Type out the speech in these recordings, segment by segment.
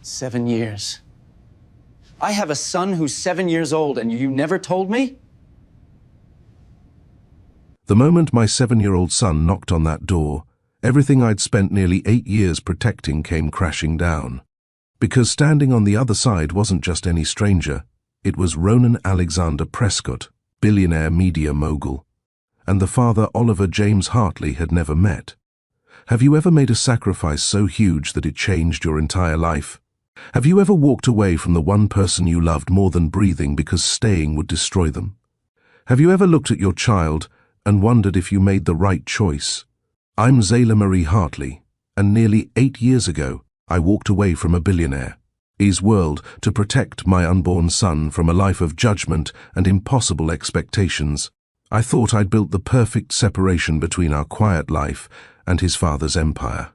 7 years. I have a son who's 7 years old, and you never told me? The moment my 7-year-old son knocked on that door, everything I'd spent nearly 8 years protecting came crashing down. Because standing on the other side wasn't just any stranger, it was Ronan Alexander Prescott, billionaire media mogul, and the father Oliver James Hartley had never met. Have you ever made a sacrifice so huge that it changed your entire life? Have you ever walked away from the one person you loved more than breathing because staying would destroy them? Have you ever looked at your child and wondered if you made the right choice? I'm Zayla Marie Hartley, and nearly 8 years ago, I walked away from a billionaire's world to protect my unborn son from a life of judgment and impossible expectations. I thought I'd built the perfect separation between our quiet life and his father's empire.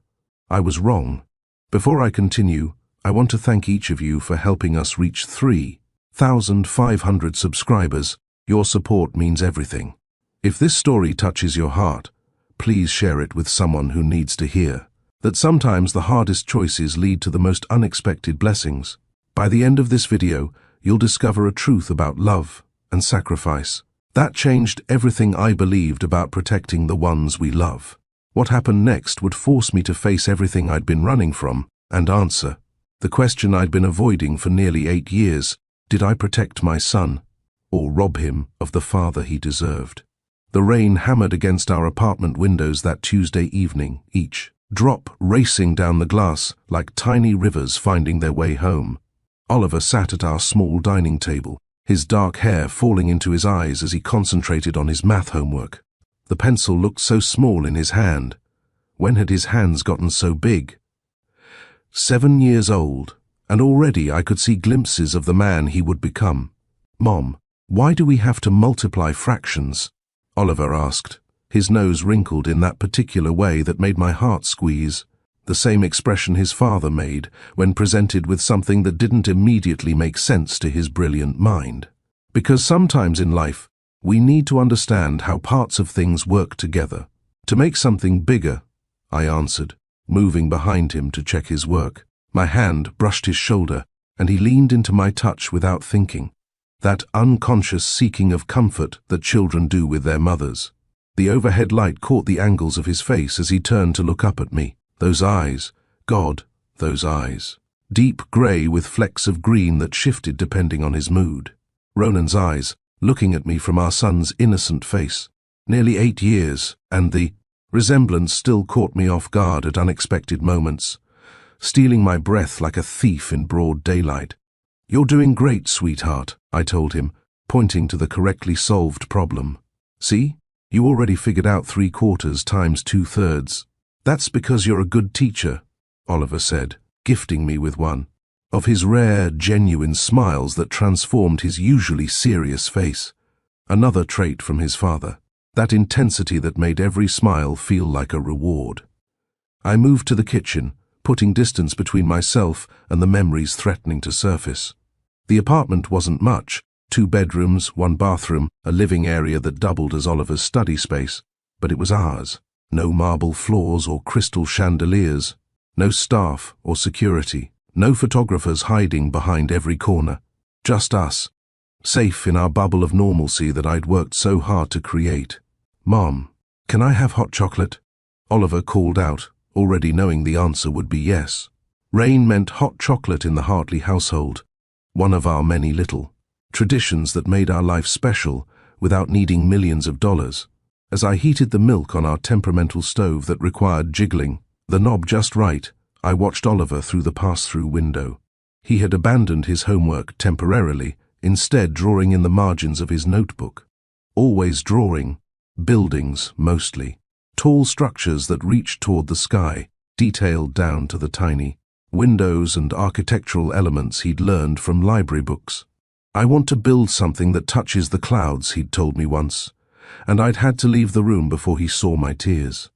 I was wrong. Before I continue, I want to thank each of you for helping us reach 3,500 subscribers. Your support means everything. If this story touches your heart, please share it with someone who needs to hear that sometimes the hardest choices lead to the most unexpected blessings. By the end of this video, you'll discover a truth about love and sacrifice that changed everything I believed about protecting the ones we love. What happened next would force me to face everything I'd been running from and answer the question I'd been avoiding for nearly 8 years: did I protect my son or rob him of the father he deserved? The rain hammered against our apartment windows that Tuesday evening, each drop racing down the glass like tiny rivers finding their way home. Oliver sat at our small dining table, his dark hair falling into his eyes as he concentrated on his math homework. The pencil looked so small in his hand. When had his hands gotten so big? 7 years old, and already I could see glimpses of the man he would become. "Mom, why do we have to multiply fractions?" Oliver asked. His nose wrinkled in that particular way that made my heart squeeze, the same expression his father made when presented with something that didn't immediately make sense to his brilliant mind. Because sometimes in life, we need to understand how parts of things work together to make something bigger, I answered, moving behind him to check his work. My hand brushed his shoulder, and he leaned into my touch without thinking, that unconscious seeking of comfort that children do with their mothers. The overhead light caught the angles of his face as he turned to look up at me. Those eyes, God, those eyes. Deep grey with flecks of green that shifted depending on his mood. Ronan's eyes, looking at me from our son's innocent face. Nearly 8 years, and the resemblance still caught me off guard at unexpected moments, stealing my breath like a thief in broad daylight. "You're doing great, sweetheart," I told him, pointing to the correctly solved problem. "See? You already figured out 3/4 times 2/3. "That's because you're a good teacher," Oliver said, gifting me with one of his rare, genuine smiles that transformed his usually serious face. Another trait from his father, that intensity that made every smile feel like a reward. I moved to the kitchen, putting distance between myself and the memories threatening to surface. The apartment wasn't much. 2 bedrooms, 1 bathroom, a living area that doubled as Oliver's study space, but it was ours. No marble floors or crystal chandeliers, no staff or security, no photographers hiding behind every corner. Just us, safe in our bubble of normalcy that I'd worked so hard to create. "Mom, can I have hot chocolate?" Oliver called out, already knowing the answer would be yes. Rain meant hot chocolate in the Hartley household, one of our many little traditions that made our life special without needing millions of dollars. As I heated the milk on our temperamental stove that required jiggling, the knob just right, I watched Oliver through the pass-through window. He had abandoned his homework temporarily, instead drawing in the margins of his notebook. Always drawing, buildings mostly, tall structures that reached toward the sky, detailed down to the tiny windows and architectural elements he'd learned from library books. "I want to build something that touches the clouds," he'd told me once, and I'd had to leave the room before he saw my tears.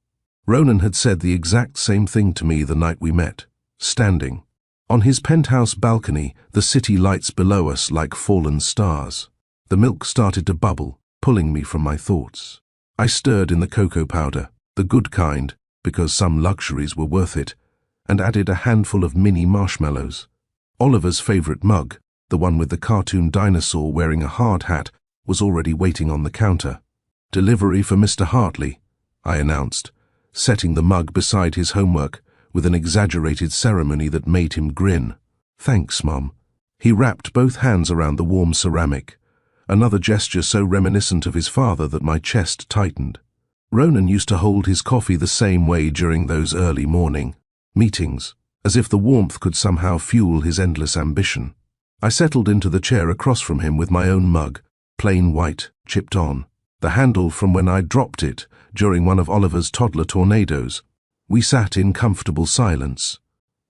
Ronan had said the exact same thing to me the night we met, standing on his penthouse balcony, the city lights below us like fallen stars. The milk started to bubble, pulling me from my thoughts. I stirred in the cocoa powder, the good kind, because some luxuries were worth it, and added a handful of mini marshmallows. Oliver's favorite mug, the one with the cartoon dinosaur wearing a hard hat, was already waiting on the counter. "Delivery for Mr. Hartley," I announced, setting the mug beside his homework with an exaggerated ceremony that made him grin. "Thanks, Mom." He wrapped both hands around the warm ceramic, another gesture so reminiscent of his father that my chest tightened. Ronan used to hold his coffee the same way during those early morning meetings, as if the warmth could somehow fuel his endless ambition. I settled into the chair across from him with my own mug, plain white, chipped on, the handle from when I dropped it during one of Oliver's toddler tornadoes. We sat in comfortable silence,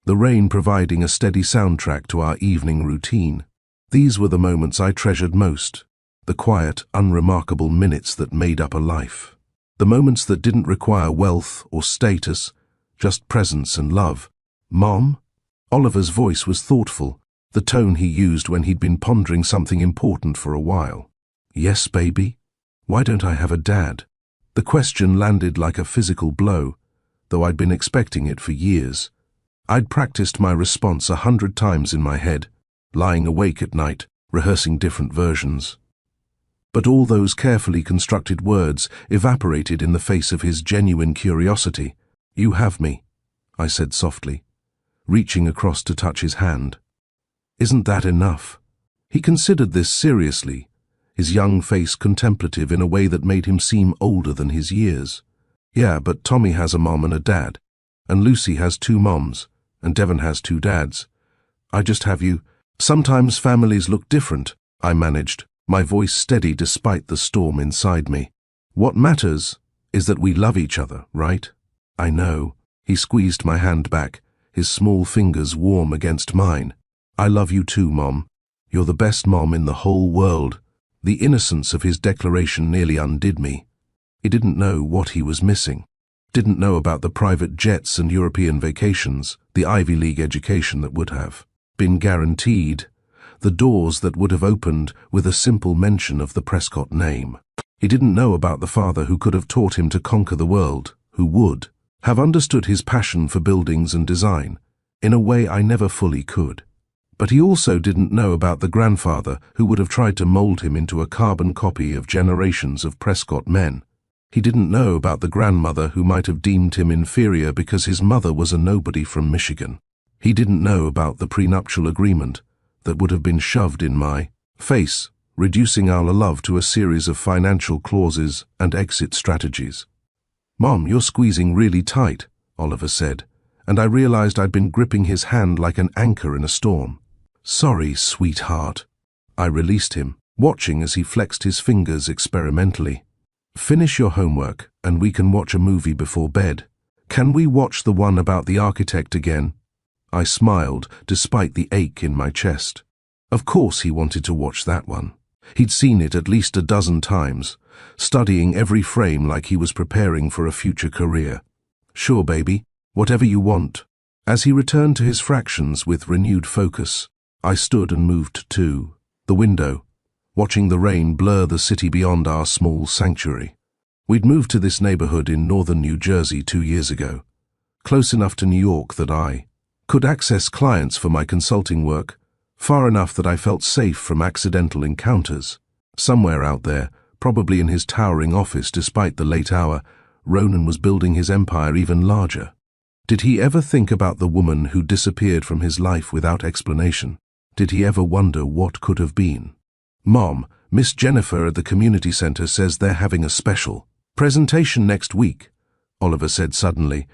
the rain providing a steady soundtrack to our evening routine. These were the moments I treasured most, the quiet, unremarkable minutes that made up a life. The moments that didn't require wealth or status, just presence and love. "Mom?" Oliver's voice was thoughtful, the tone he used when he'd been pondering something important for a while. "Yes, baby? Why don't I have a dad?" The question landed like a physical blow, though I'd been expecting it for years. I'd practiced my response 100 times in my head, lying awake at night, rehearsing different versions. But all those carefully constructed words evaporated in the face of his genuine curiosity. "You have me," I said softly, reaching across to touch his hand. "Isn't that enough?" He considered this seriously, his young face contemplative in a way that made him seem older than his years. "Yeah, but Tommy has a mom and a dad, and Lucy has 2 moms, and Devon has 2 dads. I just have you." "Sometimes families look different," I managed, my voice steady despite the storm inside me. "What matters is that we love each other, right?" "I know." He squeezed my hand back, his small fingers warm against mine. "I love you too, Mom. You're the best mom in the whole world." The innocence of his declaration nearly undid me. He didn't know what he was missing. Didn't know about the private jets and European vacations, the Ivy League education that would have been guaranteed, the doors that would have opened with a simple mention of the Prescott name. He didn't know about the father who could have taught him to conquer the world, who would have understood his passion for buildings and design, in a way I never fully could. But he also didn't know about the grandfather who would have tried to mold him into a carbon copy of generations of Prescott men. He didn't know about the grandmother who might have deemed him inferior because his mother was a nobody from Michigan. He didn't know about the prenuptial agreement that would have been shoved in my face, reducing our love to a series of financial clauses and exit strategies. "Mom, you're squeezing really tight," Oliver said, and I realized I'd been gripping his hand like an anchor in a storm. "Sorry, sweetheart." I released him, watching as he flexed his fingers experimentally. "Finish your homework, and we can watch a movie before bed. Can we watch the one about the architect again?" I smiled, despite the ache in my chest. Of course he wanted to watch that one. He'd seen it at least a dozen times, studying every frame like he was preparing for a future career. "Sure, baby, whatever you want." As he returned to his fractions with renewed focus, I stood and moved to the window, watching the rain blur the city beyond our small sanctuary. We'd moved to this neighborhood in northern New Jersey 2 years ago, close enough to New York that I could access clients for my consulting work, far enough that I felt safe from accidental encounters. Somewhere out there, probably in his towering office despite the late hour, Ronan was building his empire even larger. Did he ever think about the woman who disappeared from his life without explanation? Did he ever wonder what could have been? "Mom, Miss Jennifer at the community center says they're having a special presentation next week," Oliver said suddenly,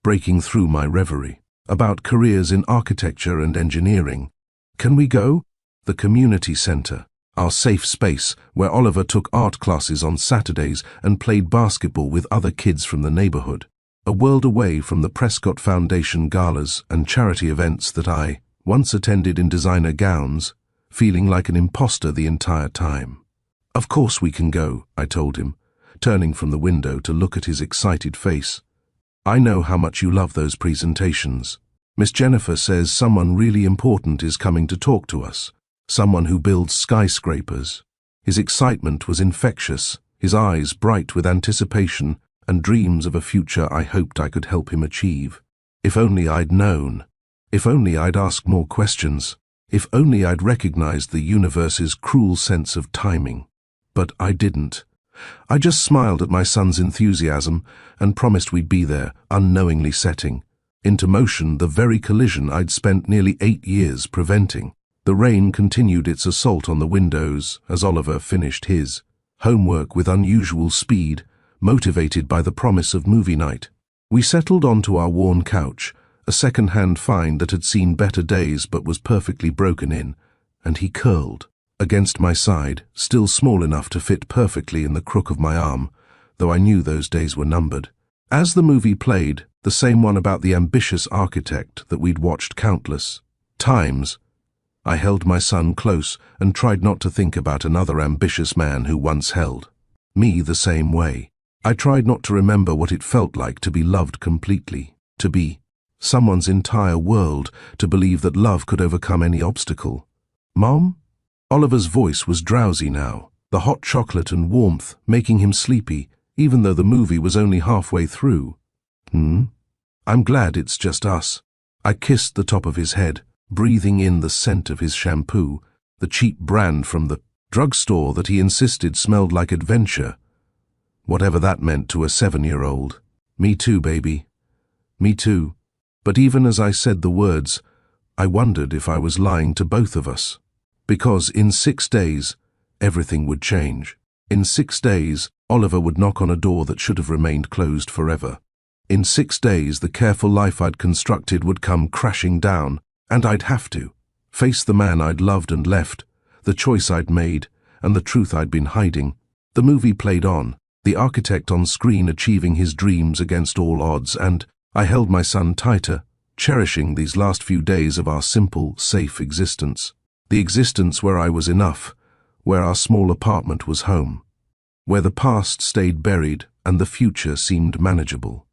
breaking through my reverie, "about careers in architecture and engineering. Can we go?" The community center, our safe space where Oliver took art classes on Saturdays and played basketball with other kids from the neighborhood. A world away from the Prescott Foundation galas and charity events that I once attended in designer gowns, feeling like an imposter the entire time. "Of course we can go," I told him, turning from the window to look at his excited face. "I know how much you love those presentations. Miss Jennifer says someone really important is coming to talk to us, someone who builds skyscrapers." His excitement was infectious, his eyes bright with anticipation and dreams of a future I hoped I could help him achieve. If only I'd known. If only I'd asked more questions. If only I'd recognized the universe's cruel sense of timing. But I didn't. I just smiled at my son's enthusiasm and promised we'd be there, unknowingly setting into motion the very collision I'd spent nearly 8 years preventing. The rain continued its assault on the windows as Oliver finished his homework with unusual speed, motivated by the promise of movie night. We settled onto our worn couch, a second-hand find that had seen better days but was perfectly broken in, and he curled against my side, still small enough to fit perfectly in the crook of my arm, though I knew those days were numbered. As the movie played, the same one about the ambitious architect that we'd watched countless times, I held my son close and tried not to think about another ambitious man who once held me the same way. I tried not to remember what it felt like to be loved completely, to be someone's entire world, to believe that love could overcome any obstacle. Mom? Oliver's voice was drowsy now, the hot chocolate and warmth making him sleepy, even though the movie was only halfway through. I'm glad it's just us. I kissed the top of his head, breathing in the scent of his shampoo, the cheap brand from the drugstore that he insisted smelled like adventure. Whatever that meant to a 7-year-old. Me too, baby. Me too. But even as I said the words, I wondered if I was lying to both of us. Because in 6 days, everything would change. In 6 days, Oliver would knock on a door that should have remained closed forever. In 6 days, the careful life I'd constructed would come crashing down, and I'd have to face the man I'd loved and left, the choice I'd made, and the truth I'd been hiding. The movie played on, the architect on screen achieving his dreams against all odds, and I held my son tighter, cherishing these last few days of our simple, safe existence. The existence where I was enough, where our small apartment was home, where the past stayed buried and the future seemed manageable.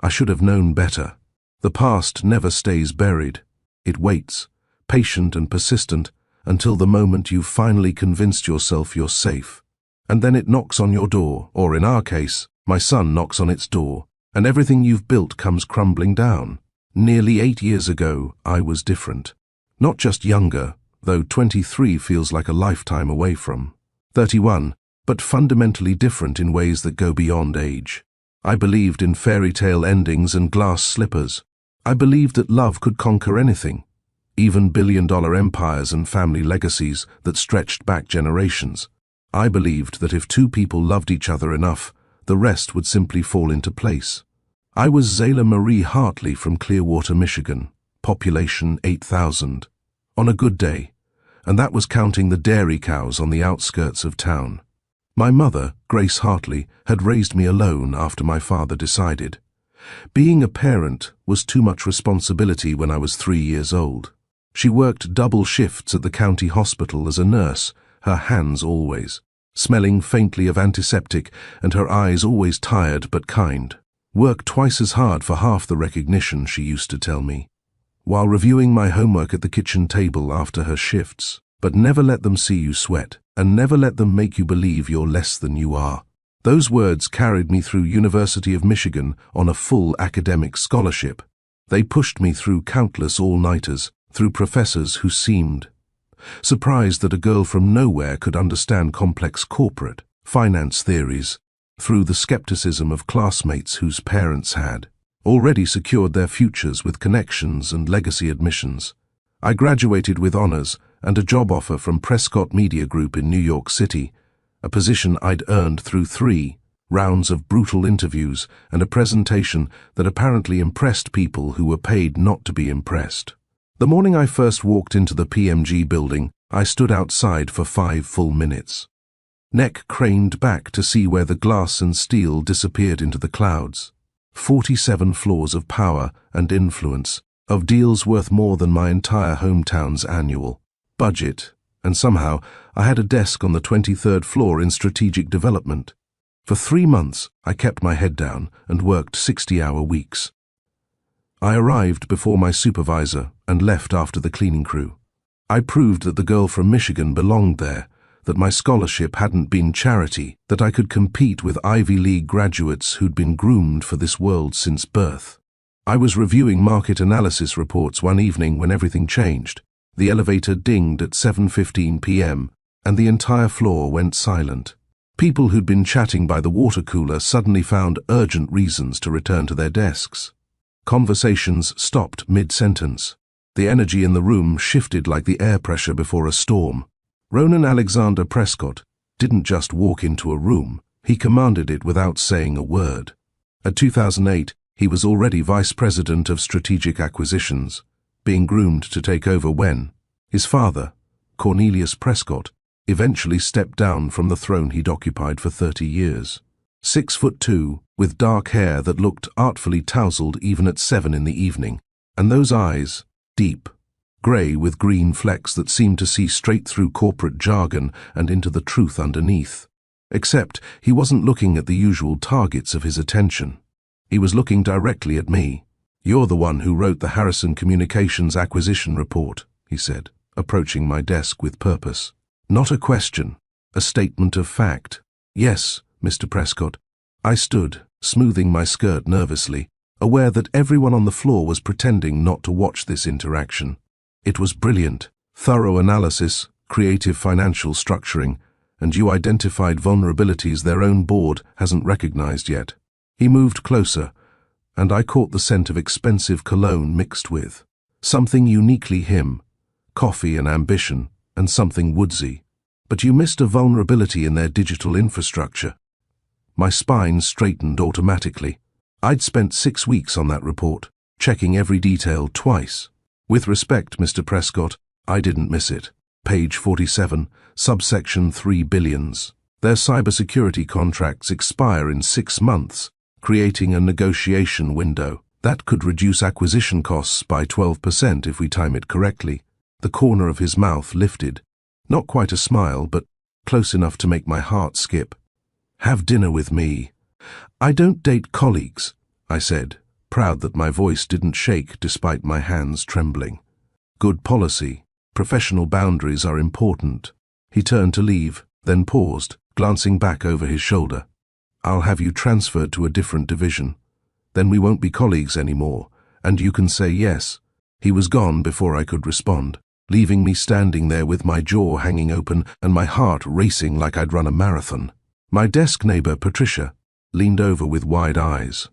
I should have known better. The past never stays buried. It waits, patient and persistent, until the moment you've finally convinced yourself you're safe. And then it knocks on your door, or in our case, my son knocks on its door, and everything you've built comes crumbling down. Nearly 8 years ago, I was different. Not just younger, though 23 feels like a lifetime away from 31, but fundamentally different in ways that go beyond age. I believed in fairy tale endings and glass slippers. I believed that love could conquer anything, even billion-dollar empires and family legacies that stretched back generations. I believed that if 2 people loved each other enough, the rest would simply fall into place. I was Zayla Marie Hartley from Clearwater, Michigan, population 8,000. On a good day, and that was counting the dairy cows on the outskirts of town. My mother, Grace Hartley, had raised me alone after my father decided. Being a parent was too much responsibility when I was 3 years old. She worked double shifts at the county hospital as a nurse, her hands always smelling faintly of antiseptic and her eyes always tired but kind. Work twice as hard for half the recognition, she used to tell me, while reviewing my homework at the kitchen table after her shifts. But never let them see you sweat, and never let them make you believe you're less than you are. Those words carried me through University of Michigan on a full academic scholarship. They pushed me through countless all-nighters, through professors who seemed surprised that a girl from nowhere could understand complex corporate finance theories, through the skepticism of classmates whose parents had already secured their futures with connections and legacy admissions. I graduated with honors and a job offer from Prescott Media Group in New York City, a position I'd earned through 3 rounds of brutal interviews and a presentation that apparently impressed people who were paid not to be impressed. The morning I first walked into the PMG building, I stood outside for 5 full minutes. Neck craned back to see where the glass and steel disappeared into the clouds. 47 floors of power and influence, of deals worth more than my entire hometown's annual budget, and somehow I had a desk on the 23rd floor in strategic development. For 3 months, I kept my head down and worked 60-hour weeks. I arrived before my supervisor and left after the cleaning crew. I proved that the girl from Michigan belonged there, that my scholarship hadn't been charity, that I could compete with Ivy League graduates who'd been groomed for this world since birth. I was reviewing market analysis reports one evening when everything changed. The elevator dinged at 7:15 p.m., and the entire floor went silent. People who'd been chatting by the water cooler suddenly found urgent reasons to return to their desks. Conversations stopped mid-sentence. The energy in the room shifted like the air pressure before a storm. Ronan Alexander Prescott didn't just walk into a room, he commanded it without saying a word. At 2008, he was already Vice President of Strategic Acquisitions, being groomed to take over when his father, Cornelius Prescott, eventually stepped down from the throne he'd occupied for 30 years. 6'2", with dark hair that looked artfully tousled even at 7 in the evening, and those eyes, deep, grey with green flecks that seemed to see straight through corporate jargon and into the truth underneath. Except he wasn't looking at the usual targets of his attention. He was looking directly at me. "You're the one who wrote the Harrison Communications acquisition report," he said, approaching my desk with purpose. Not a question, a statement of fact. "Yes, Mr. Prescott." I stood, smoothing my skirt nervously, aware that everyone on the floor was pretending not to watch this interaction. It was brilliant. Thorough analysis, creative financial structuring, and you identified vulnerabilities their own board hasn't recognized yet. He moved closer, and I caught the scent of expensive cologne mixed with something uniquely him, coffee and ambition, and something woodsy. "But you missed a vulnerability in their digital infrastructure." My spine straightened automatically. I'd spent 6 weeks on that report, checking every detail twice. "With respect, Mr. Prescott, I didn't miss it. Page 47, subsection 3 billions. Their cybersecurity contracts expire in 6 months, creating a negotiation window. That could reduce acquisition costs by 12% if we time it correctly." The corner of his mouth lifted. Not quite a smile, but close enough to make my heart skip. "Have dinner with me." "I don't date colleagues," I said, proud that my voice didn't shake despite my hands trembling. "Good policy. Professional boundaries are important." He turned to leave, then paused, glancing back over his shoulder. "I'll have you transferred to a different division. Then we won't be colleagues anymore, and you can say yes." He was gone before I could respond, leaving me standing there with my jaw hanging open and my heart racing like I'd run a marathon. My desk neighbor, Patricia, leaned over with wide eyes.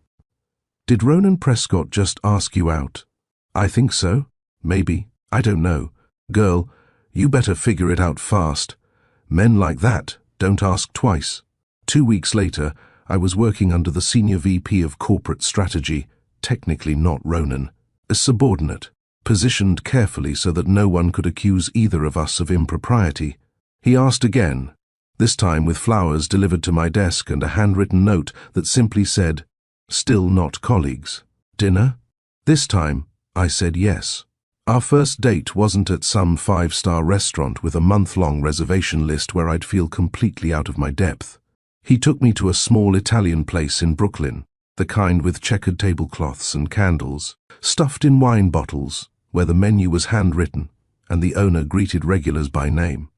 "Did Ronan Prescott just ask you out?" "I think so. Maybe. I don't know. Girl, you better figure it out fast. Men like that don't ask twice." 2 weeks later, I was working under the Senior VP of Corporate Strategy, technically not Ronan, a subordinate, positioned carefully so that no one could accuse either of us of impropriety. He asked again, this time with flowers delivered to my desk and a handwritten note that simply said, "Still not colleagues. Dinner?" This time, I said yes. Our first date wasn't at some 5-star restaurant with a month-long reservation list where I'd feel completely out of my depth. He took me to a small Italian place in Brooklyn, the kind with checkered tablecloths and candles, stuffed in wine bottles, where the menu was handwritten and the owner greeted regulars by name.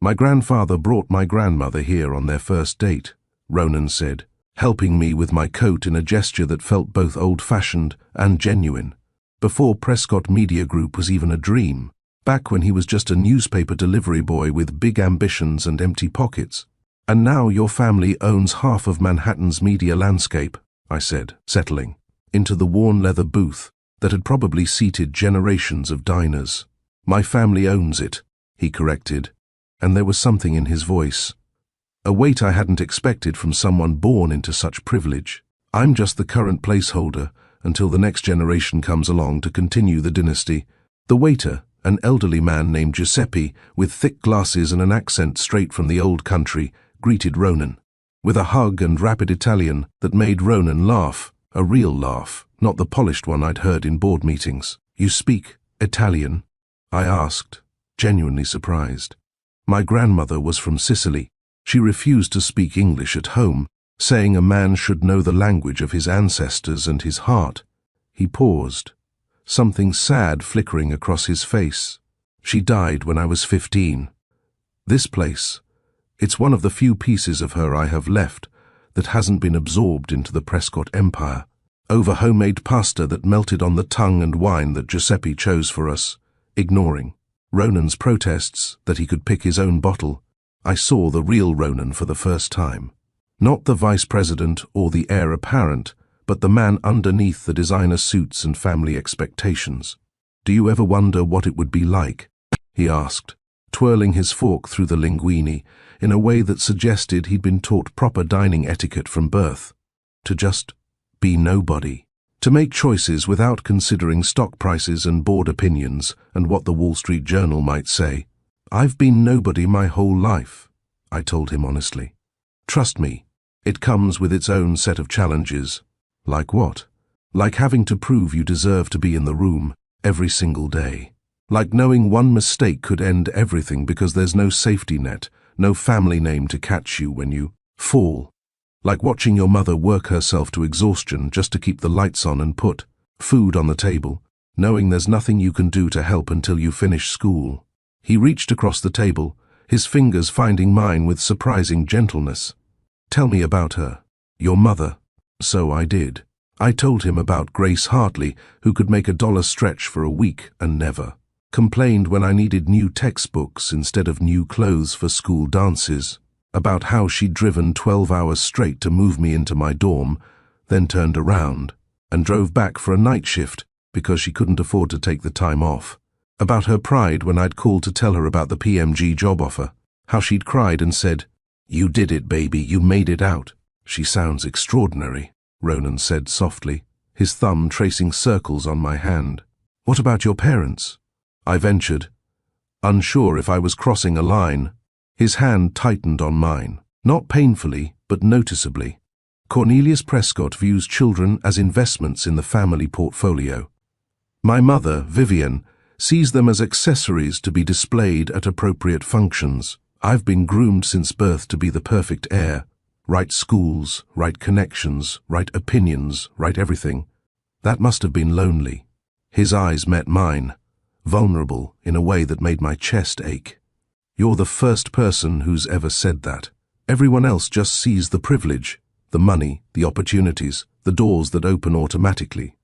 "My grandfather brought my grandmother here on their first date," Ronan said, helping me with my coat in a gesture that felt both old-fashioned and genuine. Before Prescott Media Group was even a dream, back when he was just a newspaper delivery boy with big ambitions and empty pockets. "And now your family owns half of Manhattan's media landscape," I said, settling into the worn leather booth that had probably seated generations of diners. "My family owns it," he corrected, and there was something in his voice, a weight I hadn't expected from someone born into such privilege. "I'm just the current placeholder until the next generation comes along to continue the dynasty." The waiter, an elderly man named Giuseppe, with thick glasses and an accent straight from the old country, greeted Ronan with a hug and rapid Italian that made Ronan laugh, a real laugh, not the polished one I'd heard in board meetings. "You speak Italian?" I asked, genuinely surprised. My grandmother was from Sicily. She refused to speak English at home, saying a man should know the language of his ancestors and his heart. He paused, something sad flickering across his face. "She died when I was 15. This place, it's one of the few pieces of her I have left that hasn't been absorbed into the Prescott empire." Over homemade pasta that melted on the tongue and wine that Giuseppe chose for us, ignoring. Ronan's protests that he could pick his own bottle, I saw the real Ronan for the first time. Not the vice president or the heir apparent, but the man underneath the designer suits and family expectations. "Do you ever wonder what it would be like?" he asked, twirling his fork through the linguine in a way that suggested he'd been taught proper dining etiquette from birth. To just be nobody. To make choices without considering stock prices and board opinions and what the Wall Street Journal might say. "I've been nobody my whole life," I told him honestly. "Trust me, it comes with its own set of challenges." "Like what?" "Like having to prove you deserve to be in the room every single day. Like knowing one mistake could end everything because there's no safety net, no family name to catch you when you fall. Like watching your mother work herself to exhaustion just to keep the lights on and put food on the table, knowing there's nothing you can do to help until you finish school." He reached across the table, his fingers finding mine with surprising gentleness. "Tell me about her. Your mother." So I did. I told him about Grace Hartley, who could make $1 stretch for a week and never complained when I needed new textbooks instead of new clothes for school dances, about how she'd driven 12 hours straight to move me into my dorm, then turned around and drove back for a night shift because she couldn't afford to take the time off, about her pride when I'd called to tell her about the PMG job offer, how she'd cried and said, "You did it, baby, you made it out." "She sounds extraordinary," Ronan said softly, his thumb tracing circles on my hand. "What about your parents?" I ventured, unsure if I was crossing a line. His hand tightened on mine, not painfully, but noticeably. "Cornelius Prescott views children as investments in the family portfolio. My mother, Vivian, sees them as accessories to be displayed at appropriate functions. I've been groomed since birth to be the perfect heir. Right schools, right connections, right opinions, right everything. That must have been lonely." His eyes met mine, vulnerable in a way that made my chest ache. "You're the first person who's ever said that. Everyone else just sees the privilege, the money, the opportunities, the doors that open automatically.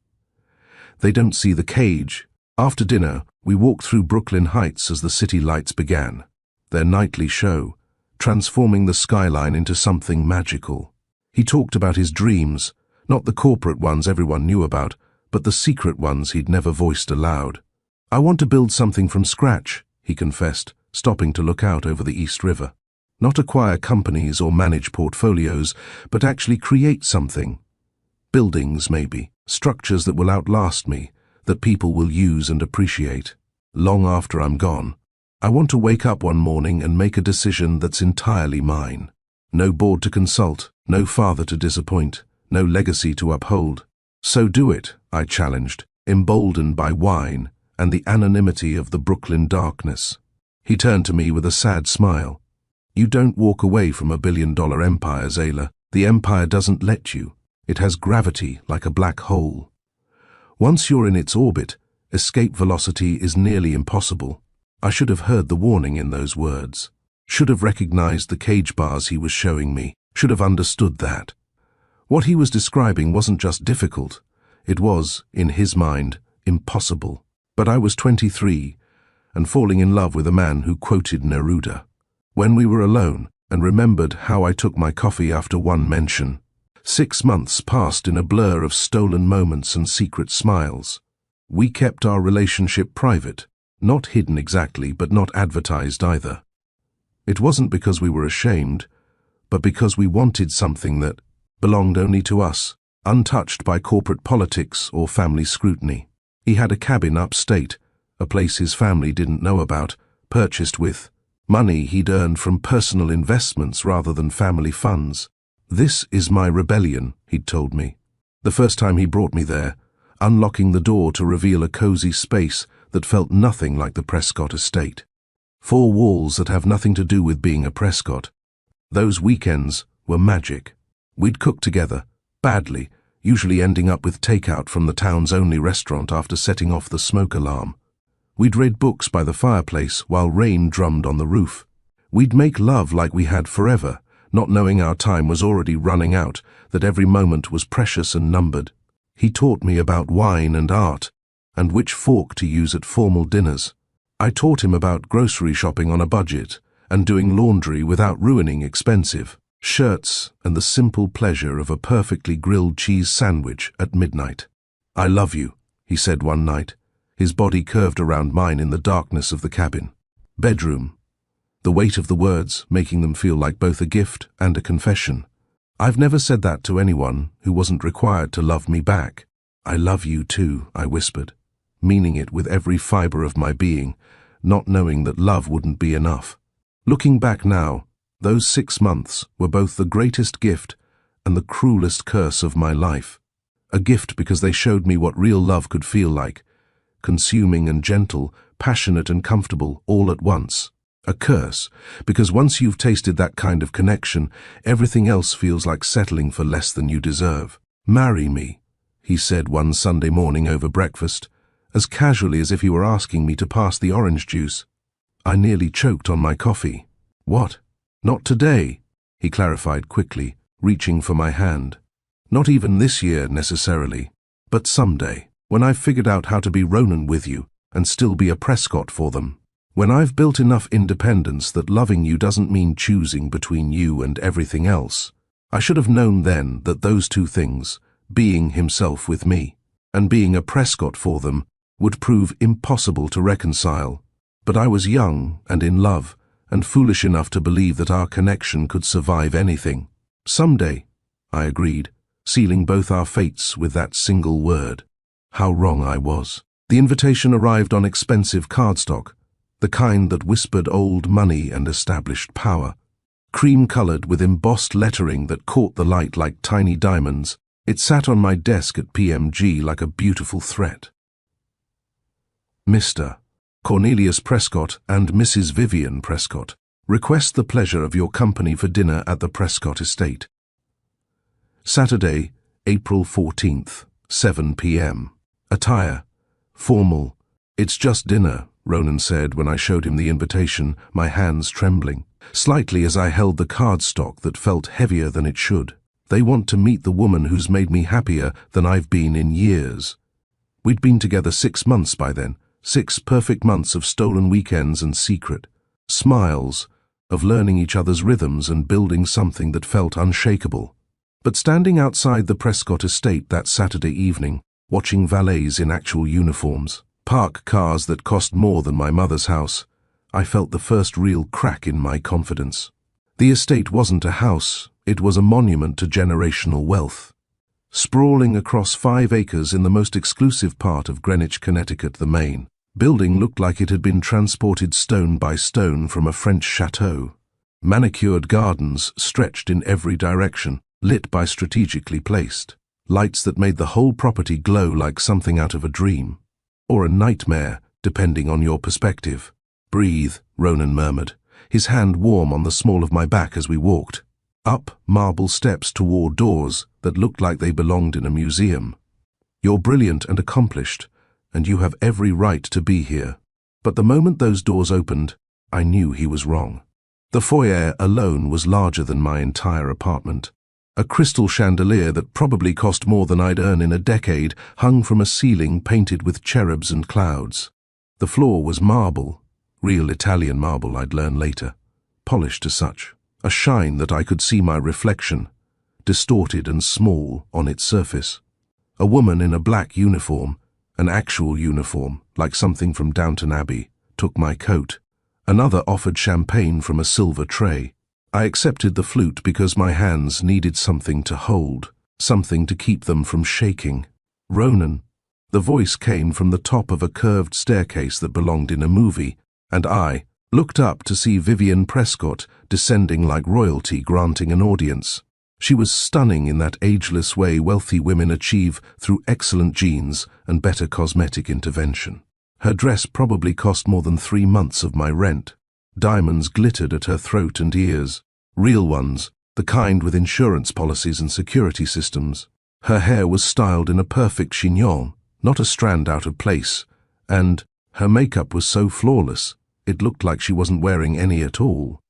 They don't see the cage." After dinner, we walked through Brooklyn Heights as the city lights began, their nightly show, transforming the skyline into something magical. He talked about his dreams, not the corporate ones everyone knew about, but the secret ones he'd never voiced aloud. "I want to build something from scratch," he confessed, stopping to look out over the East River. "Not acquire companies or manage portfolios, but actually create something. Buildings, maybe, structures that will outlast me, that people will use and appreciate, long after I'm gone. I want to wake up one morning and make a decision that's entirely mine. No board to consult, no father to disappoint, no legacy to uphold. So do it," I challenged, emboldened by wine and the anonymity of the Brooklyn darkness. He turned to me with a sad smile. "You don't walk away from $1 billion empire, Zayla. The empire doesn't let you. It has gravity like a black hole. Once you're in its orbit, escape velocity is nearly impossible." I should have heard the warning in those words, should have recognized the cage bars he was showing me, should have understood that. What he was describing wasn't just difficult, it was, in his mind, impossible. But I was 23, and falling in love with a man who quoted Neruda. When we were alone, and remembered how I took my coffee after one mention, 6 months passed in a blur of stolen moments and secret smiles. We kept our relationship private. Not hidden exactly, but not advertised either. It wasn't because we were ashamed, but because we wanted something that belonged only to us, untouched by corporate politics or family scrutiny. He had a cabin upstate, a place his family didn't know about, purchased with money he'd earned from personal investments rather than family funds. "This is my rebellion," he'd told me. The first time he brought me there, unlocking the door to reveal a cozy space that felt nothing like the Prescott estate. 4 walls that have nothing to do with being a Prescott. Those weekends were magic. We'd cook together, badly, usually ending up with takeout from the town's only restaurant after setting off the smoke alarm. We'd read books by the fireplace while rain drummed on the roof. We'd make love like we had forever, not knowing our time was already running out, that every moment was precious and numbered. He taught me about wine and art, and which fork to use at formal dinners. I taught him about grocery shopping on a budget and doing laundry without ruining expensive shirts and the simple pleasure of a perfectly grilled cheese sandwich at midnight. "I love you," he said one night, his body curved around mine in the darkness of the cabin. Bedroom. The weight of the words making them feel like both a gift and a confession. I've never said that to anyone who wasn't required to love me back. "I love you too," I whispered, meaning it with every fiber of my being, not knowing that love wouldn't be enough. Looking back now, those 6 months were both the greatest gift and the cruelest curse of my life. A gift because they showed me what real love could feel like, consuming and gentle, passionate and comfortable all at once. A curse because once you've tasted that kind of connection, everything else feels like settling for less than you deserve. "Marry me," he said one Sunday morning over breakfast, as casually as if he were asking me to pass the orange juice. I nearly choked on my coffee. "What? Not today," he clarified quickly, reaching for my hand. "Not even this year necessarily, but someday, when I've figured out how to be Ronan with you and still be a Prescott for them. When I've built enough independence that loving you doesn't mean choosing between you and everything else. I should have known then that those two things, being himself with me and being a Prescott for them, would prove impossible to reconcile. But I was young and in love and foolish enough to believe that our connection could survive anything. Someday, I agreed, sealing both our fates with that single word. How wrong I was. The invitation arrived on expensive cardstock, the kind that whispered old money and established power. Cream-colored with embossed lettering that caught the light like tiny diamonds, it sat on my desk at PMG like a beautiful threat. "Mr. Cornelius Prescott and Mrs. Vivian Prescott request the pleasure of your company for dinner at the Prescott estate. Saturday, April 14th, 7 p.m. Attire, formal. It's just dinner," Ronan said when I showed him the invitation, my hands trembling, slightly as I held the cardstock that felt heavier than it should. "They want to meet the woman who's made me happier than I've been in years." We'd been together 6 months by then, 6 perfect months of stolen weekends and secret smiles, of learning each other's rhythms and building something that felt unshakable. But standing outside the Prescott estate that Saturday evening, watching valets in actual uniforms, park cars that cost more than my mother's house, I felt the first real crack in my confidence. The estate wasn't a house, it was a monument to generational wealth. Sprawling across 5 acres in the most exclusive part of Greenwich, Connecticut, the main building looked like it had been transported stone by stone from a French chateau. Manicured gardens stretched in every direction, lit by strategically placed lights that made the whole property glow like something out of a dream. Or a nightmare, depending on your perspective. "Breathe," Ronan murmured, his hand warm on the small of my back as we walked. Up marble steps toward doors that looked like they belonged in a museum. "You're brilliant and accomplished, and you have every right to be here." But the moment those doors opened, I knew he was wrong. The foyer alone was larger than my entire apartment. A crystal chandelier that probably cost more than I'd earn in a decade hung from a ceiling painted with cherubs and clouds. The floor was marble, real Italian marble I'd learn later, polished as such, a shine that I could see my reflection, distorted and small on its surface. A woman in a black uniform, an actual uniform, like something from Downton Abbey, took my coat. Another offered champagne from a silver tray. I accepted the flute because my hands needed something to hold, something to keep them from shaking. "Ronan." The voice came from the top of a curved staircase that belonged in a movie, and I looked up to see Vivian Prescott descending like royalty granting an audience. She was stunning in that ageless way wealthy women achieve through excellent genes and better cosmetic intervention. Her dress probably cost more than 3 months of my rent. Diamonds glittered at her throat and ears, real ones, the kind with insurance policies and security systems. Her hair was styled in a perfect chignon, not a strand out of place, and her makeup was so flawless, it looked like she wasn't wearing any at all.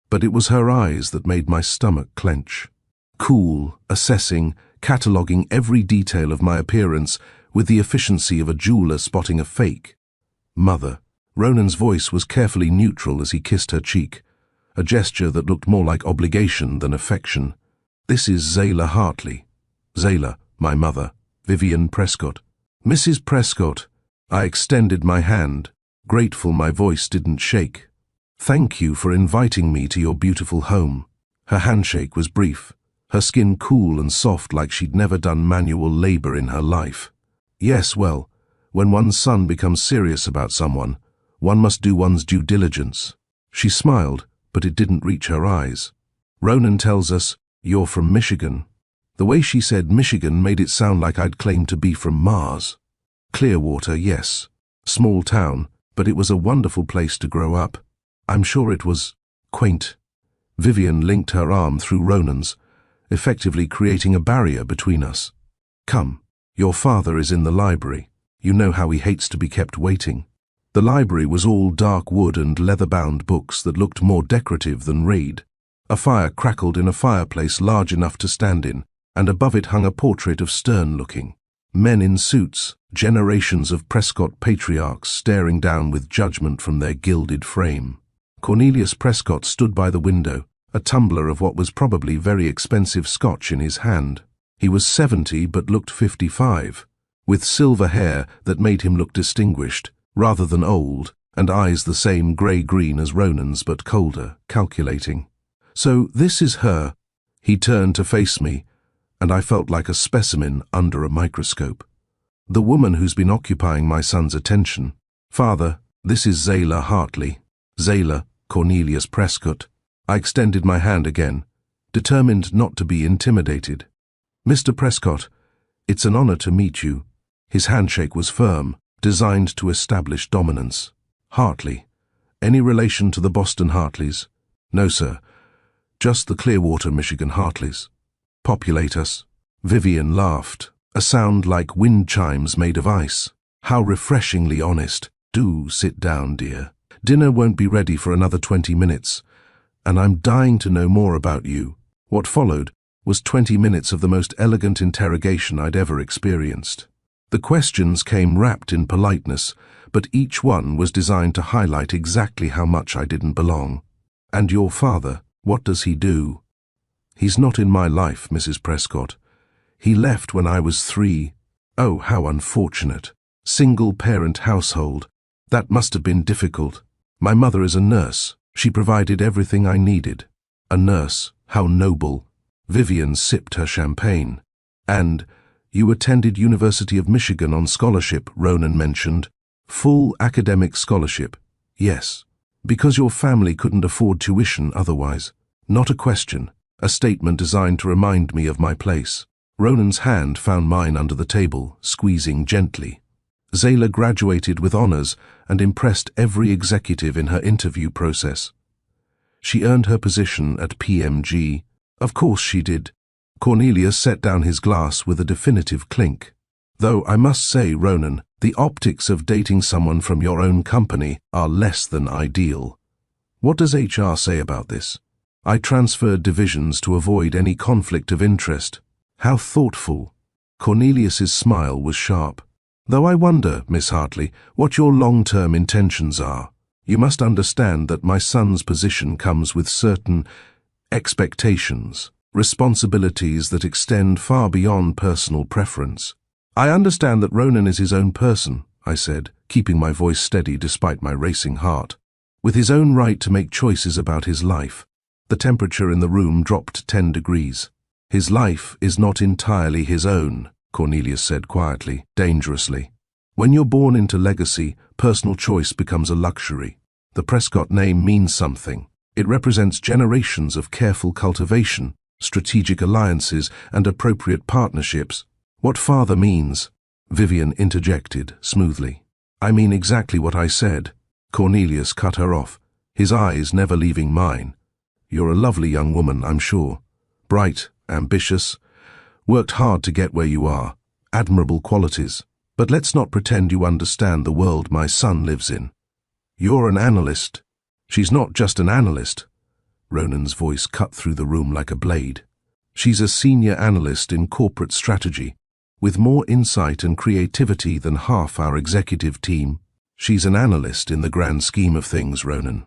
But it was her eyes that made my stomach clench. Cool, assessing, cataloguing every detail of my appearance with the efficiency of a jeweler spotting a fake. "Mother," Ronan's voice was carefully neutral as he kissed her cheek, a gesture that looked more like obligation than affection. "This is Zayla Hartley." "Zayla, my mother. Vivian Prescott." "Mrs. Prescott." I extended my hand, grateful my voice didn't shake. "Thank you for inviting me to your beautiful home." Her handshake was brief, her skin cool and soft like she'd never done manual labor in her life. "Yes, well, when one's son becomes serious about someone, one must do one's due diligence." She smiled, but it didn't reach her eyes. "Ronan tells us you're from Michigan." The way she said Michigan made it sound like I'd claimed to be from Mars. Clearwater, yes. Small town, but it was a wonderful place to grow up. I'm sure it was quaint. Vivian linked her arm through Ronan's, effectively creating a barrier between us. "Come, your father is in the library. You know how he hates to be kept waiting." The library was all dark wood and leather-bound books that looked more decorative than read. A fire crackled in a fireplace large enough to stand in, and above it hung a portrait of stern-looking men in suits, generations of Prescott patriarchs staring down with judgment from their gilded frame. Cornelius Prescott stood by the window, a tumbler of what was probably very expensive scotch in his hand. He was 70 but looked 55, with silver hair that made him look distinguished, rather than old, and eyes the same grey-green as Ronan's but colder, calculating. "So this is her." He turned to face me, and I felt like a specimen under a microscope. "The woman who's been occupying my son's attention. Father, this is Zayla Hartley." "Zayla, Cornelius Prescott." I extended my hand again, determined not to be intimidated. "Mr. Prescott, it's an honor to meet you." His handshake was firm, designed to establish dominance. "Hartley, any relation to the Boston Hartleys?" "No, sir. Just the Clearwater, Michigan Hartleys." "Populate us." Vivian laughed, a sound like wind chimes made of ice. "How refreshingly honest. Do sit down, dear. Dinner won't be ready for another 20 minutes, and I'm dying to know more about you." What followed was 20 minutes of the most elegant interrogation I'd ever experienced. The questions came wrapped in politeness, but each one was designed to highlight exactly how much I didn't belong. "And your father, what does he do?" "He's not in my life, Mrs. Prescott. He left when I was 3. Oh, how unfortunate. Single-parent household. That must have been difficult. My mother is a nurse. She provided everything I needed." "A nurse, how noble." Vivian sipped her champagne. "And you attended University of Michigan on scholarship," Ronan mentioned. "Full academic scholarship." "Yes. Because your family couldn't afford tuition otherwise." "Not a question. A statement designed to remind me of my place." Ronan's hand found mine under the table, squeezing gently. "Zayla graduated with honors and impressed every executive in her interview process. She earned her position at PMG." "Of course she did." Cornelius set down his glass with a definitive clink. "Though I must say, Ronan, the optics of dating someone from your own company are less than ideal. What does HR say about this?" I transferred divisions to avoid any conflict of interest. "How thoughtful." Cornelius's smile was sharp. "Though I wonder, Miss Hartley, what your long-term intentions are. You must understand that my son's position comes with certain expectations, responsibilities that extend far beyond personal preference." "I understand that Ronan is his own person," I said, keeping my voice steady despite my racing heart. "With his own right to make choices about his life." The temperature in the room dropped 10 degrees. "His life is not entirely his own," Cornelius said quietly, dangerously. "When you're born into legacy, personal choice becomes a luxury. The Prescott name means something. It represents generations of careful cultivation, strategic alliances, and appropriate partnerships." "What father means," Vivian interjected smoothly. "I mean exactly what I said." Cornelius cut her off, his eyes never leaving mine. "You're a lovely young woman, I'm sure. Bright, ambitious, worked hard to get where you are. Admirable qualities. But let's not pretend you understand the world my son lives in. You're an analyst." "She's not just an analyst." Ronan's voice cut through the room like a blade. "She's a senior analyst in corporate strategy, with more insight and creativity than half our executive team. She's an analyst in the grand scheme of things, Ronan.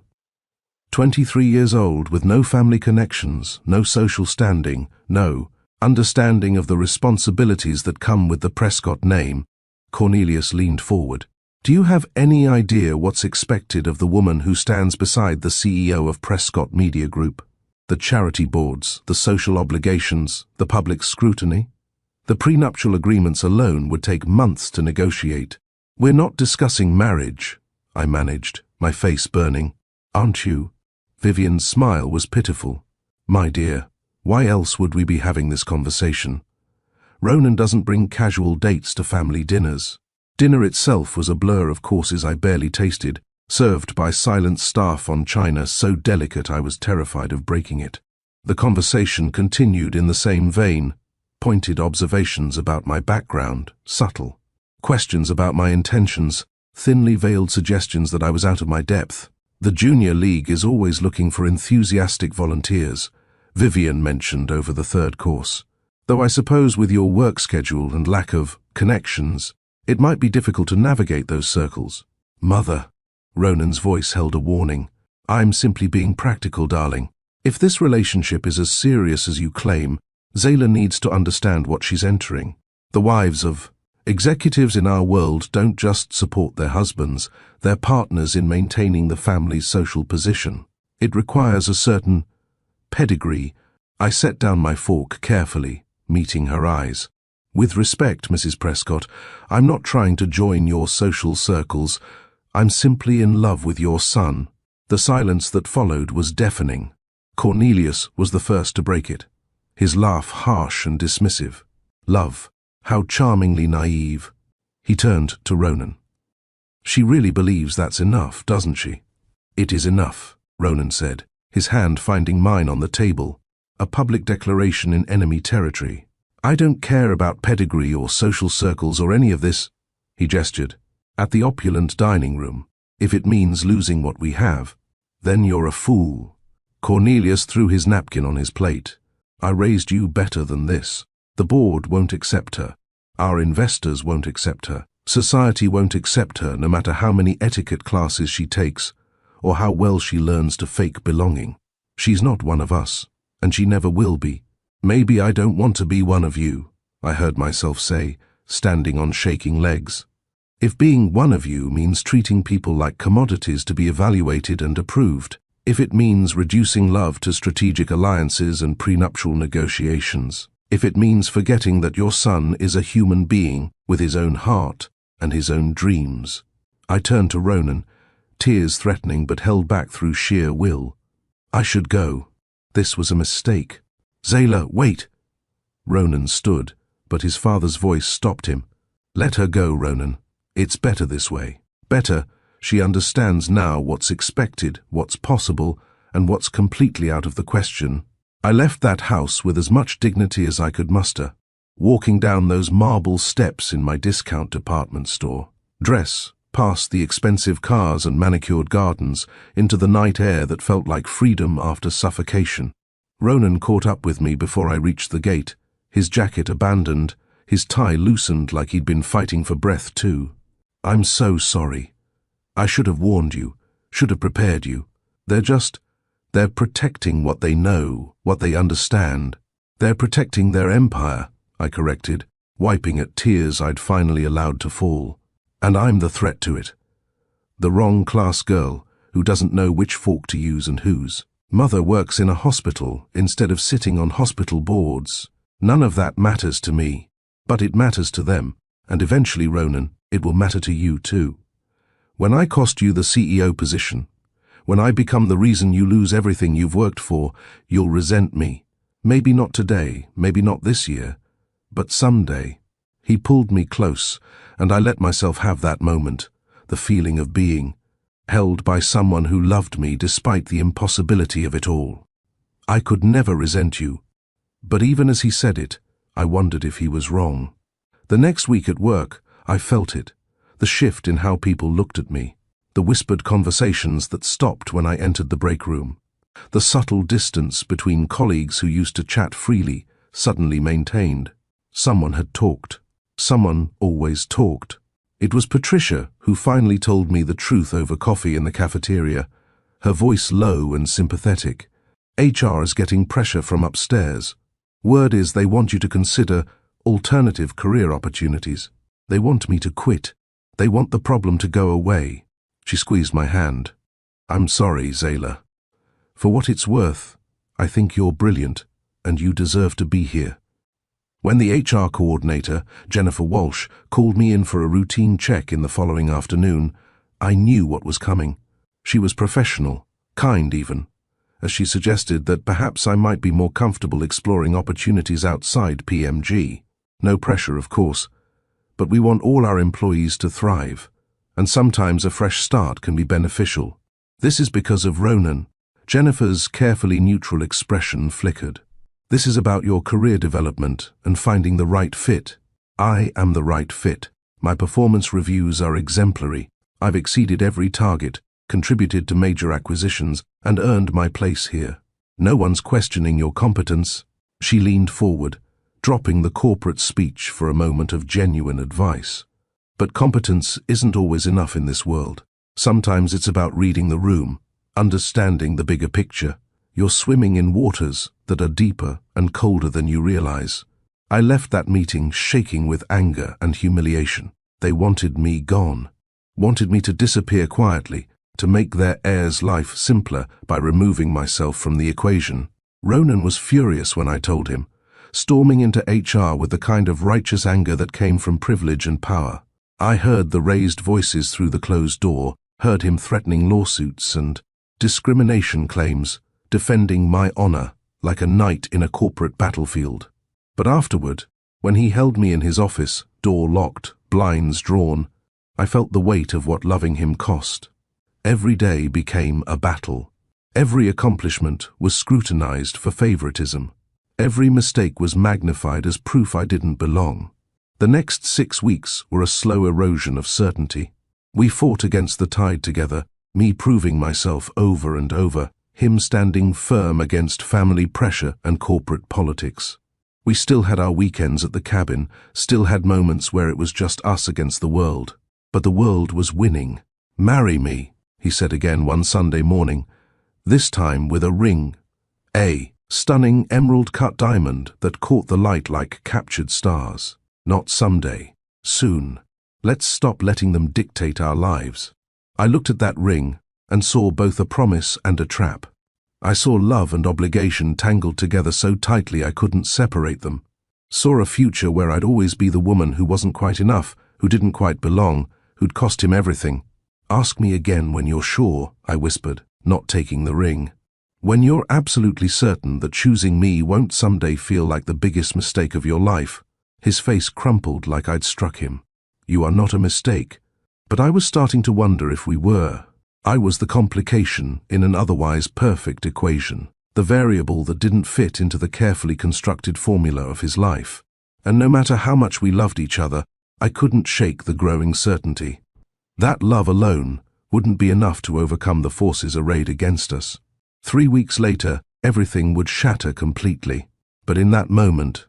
23 years old with no family connections, no social standing, no understanding of the responsibilities that come with the Prescott name. Cornelius leaned forward. Do you have any idea what's expected of the woman who stands beside the CEO of Prescott Media Group? The charity boards, the social obligations, the public scrutiny? The prenuptial agreements alone would take months to negotiate. We're not discussing marriage, I managed, my face burning. Aren't you? Vivian's smile was pitiful. My dear, why else would we be having this conversation? Ronan doesn't bring casual dates to family dinners. Dinner itself was a blur of courses I barely tasted, served by silent staff on china so delicate I was terrified of breaking it. The conversation continued in the same vein, pointed observations about my background, subtle. Questions about my intentions, thinly veiled suggestions that I was out of my depth. The Junior League is always looking for enthusiastic volunteers, Vivian mentioned over the third course. Though I suppose with your work schedule and lack of connections, it might be difficult to navigate those circles. Mother, Ronan's voice held a warning. I'm simply being practical, darling. If this relationship is as serious as you claim, Zayla needs to understand what she's entering. The wives of executives in our world don't just support their husbands, they're partners in maintaining the family's social position. It requires a certain pedigree. I set down my fork carefully, meeting her eyes. With respect, Mrs. Prescott, I'm not trying to join your social circles. I'm simply in love with your son. The silence that followed was deafening. Cornelius was the first to break it, his laugh harsh and dismissive. Love, how charmingly naive. He turned to Ronan. She really believes that's enough, doesn't she? It is enough, Ronan said, his hand finding mine on the table. A public declaration in enemy territory. I don't care about pedigree or social circles or any of this, he gestured. At the opulent dining room, if it means losing what we have, then you're a fool. Cornelius threw his napkin on his plate. I raised you better than this. The board won't accept her. Our investors won't accept her. Society won't accept her no matter how many etiquette classes she takes or how well she learns to fake belonging. She's not one of us, and she never will be. Maybe I don't want to be one of you, I heard myself say, standing on shaking legs. If being one of you means treating people like commodities to be evaluated and approved, if it means reducing love to strategic alliances and prenuptial negotiations, if it means forgetting that your son is a human being with his own heart and his own dreams. I turned to Ronan, tears threatening but held back through sheer will. I should go. This was a mistake. Zayla, wait! Ronan stood, but his father's voice stopped him. Let her go, Ronan. It's better this way. Better, she understands now what's expected, what's possible, and what's completely out of the question. I left that house with as much dignity as I could muster, walking down those marble steps in my discount department store. Dress, past the expensive cars and manicured gardens, into the night air that felt like freedom after suffocation. Ronan caught up with me before I reached the gate, his jacket abandoned, his tie loosened like he'd been fighting for breath too. I'm so sorry. I should have warned you, should have prepared you. They're protecting what they know, what they understand. They're protecting their empire, I corrected, wiping at tears I'd finally allowed to fall. And I'm the threat to it. The wrong class girl who doesn't know which fork to use and whose. Mother works in a hospital instead of sitting on hospital boards. None of that matters to me, but it matters to them, and eventually, Ronan, it will matter to you too. When I cost you the CEO position, when I become the reason you lose everything you've worked for, you'll resent me. Maybe not today, maybe not this year, but someday. He pulled me close, and I let myself have that moment, the feeling of being held by someone who loved me despite the impossibility of it all. I could never resent you. But even as he said it, I wondered if he was wrong. The next week at work, I felt it, the shift in how people looked at me, the whispered conversations that stopped when I entered the break room, the subtle distance between colleagues who used to chat freely, suddenly maintained. Someone had talked. Someone always talked. It was Patricia who finally told me the truth over coffee in the cafeteria, her voice low and sympathetic. HR is getting pressure from upstairs. Word is they want you to consider alternative career opportunities. They want me to quit. They want the problem to go away. She squeezed my hand. I'm sorry, Zayla. For what it's worth, I think you're brilliant and you deserve to be here. When the HR coordinator, Jennifer Walsh, called me in for a routine check in the following afternoon, I knew what was coming. She was professional, kind even, as she suggested that perhaps I might be more comfortable exploring opportunities outside PMG. No pressure, of course, but we want all our employees to thrive, and sometimes a fresh start can be beneficial. This is because of Ronan. Jennifer's carefully neutral expression flickered. This is about your career development and finding the right fit. I am the right fit. My performance reviews are exemplary. I've exceeded every target, contributed to major acquisitions, and earned my place here. No one's questioning your competence. She leaned forward, dropping the corporate speech for a moment of genuine advice. But competence isn't always enough in this world. Sometimes it's about reading the room, understanding the bigger picture. You're swimming in waters that are deeper and colder than you realize. I left that meeting shaking with anger and humiliation. They wanted me gone, wanted me to disappear quietly, to make their heir's life simpler by removing myself from the equation. Ronan was furious when I told him, storming into HR with the kind of righteous anger that came from privilege and power. I heard the raised voices through the closed door, heard him threatening lawsuits and discrimination claims, defending my honor like a knight in a corporate battlefield. But afterward, when he held me in his office, door locked, blinds drawn, I felt the weight of what loving him cost. Every day became a battle. Every accomplishment was scrutinized for favoritism. Every mistake was magnified as proof I didn't belong. The next 6 weeks were a slow erosion of certainty. We fought against the tide together, me proving myself over and over, him standing firm against family pressure and corporate politics. We still had our weekends at the cabin, still had moments where it was just us against the world. But the world was winning. "Marry me," he said again one Sunday morning, this time with a ring. A stunning emerald-cut diamond that caught the light like captured stars. Not someday, soon. Let's stop letting them dictate our lives. I looked at that ring and saw both a promise and a trap. I saw love and obligation tangled together so tightly I couldn't separate them. Saw a future where I'd always be the woman who wasn't quite enough, who didn't quite belong, who'd cost him everything. "Ask me again when you're sure," I whispered, not taking the ring. "When you're absolutely certain that choosing me won't someday feel like the biggest mistake of your life." His face crumpled like I'd struck him. "You are not a mistake." But I was starting to wonder if we were. I was the complication in an otherwise perfect equation, the variable that didn't fit into the carefully constructed formula of his life. And no matter how much we loved each other, I couldn't shake the growing certainty. That love alone wouldn't be enough to overcome the forces arrayed against us. 3 weeks later, everything would shatter completely. But in that moment,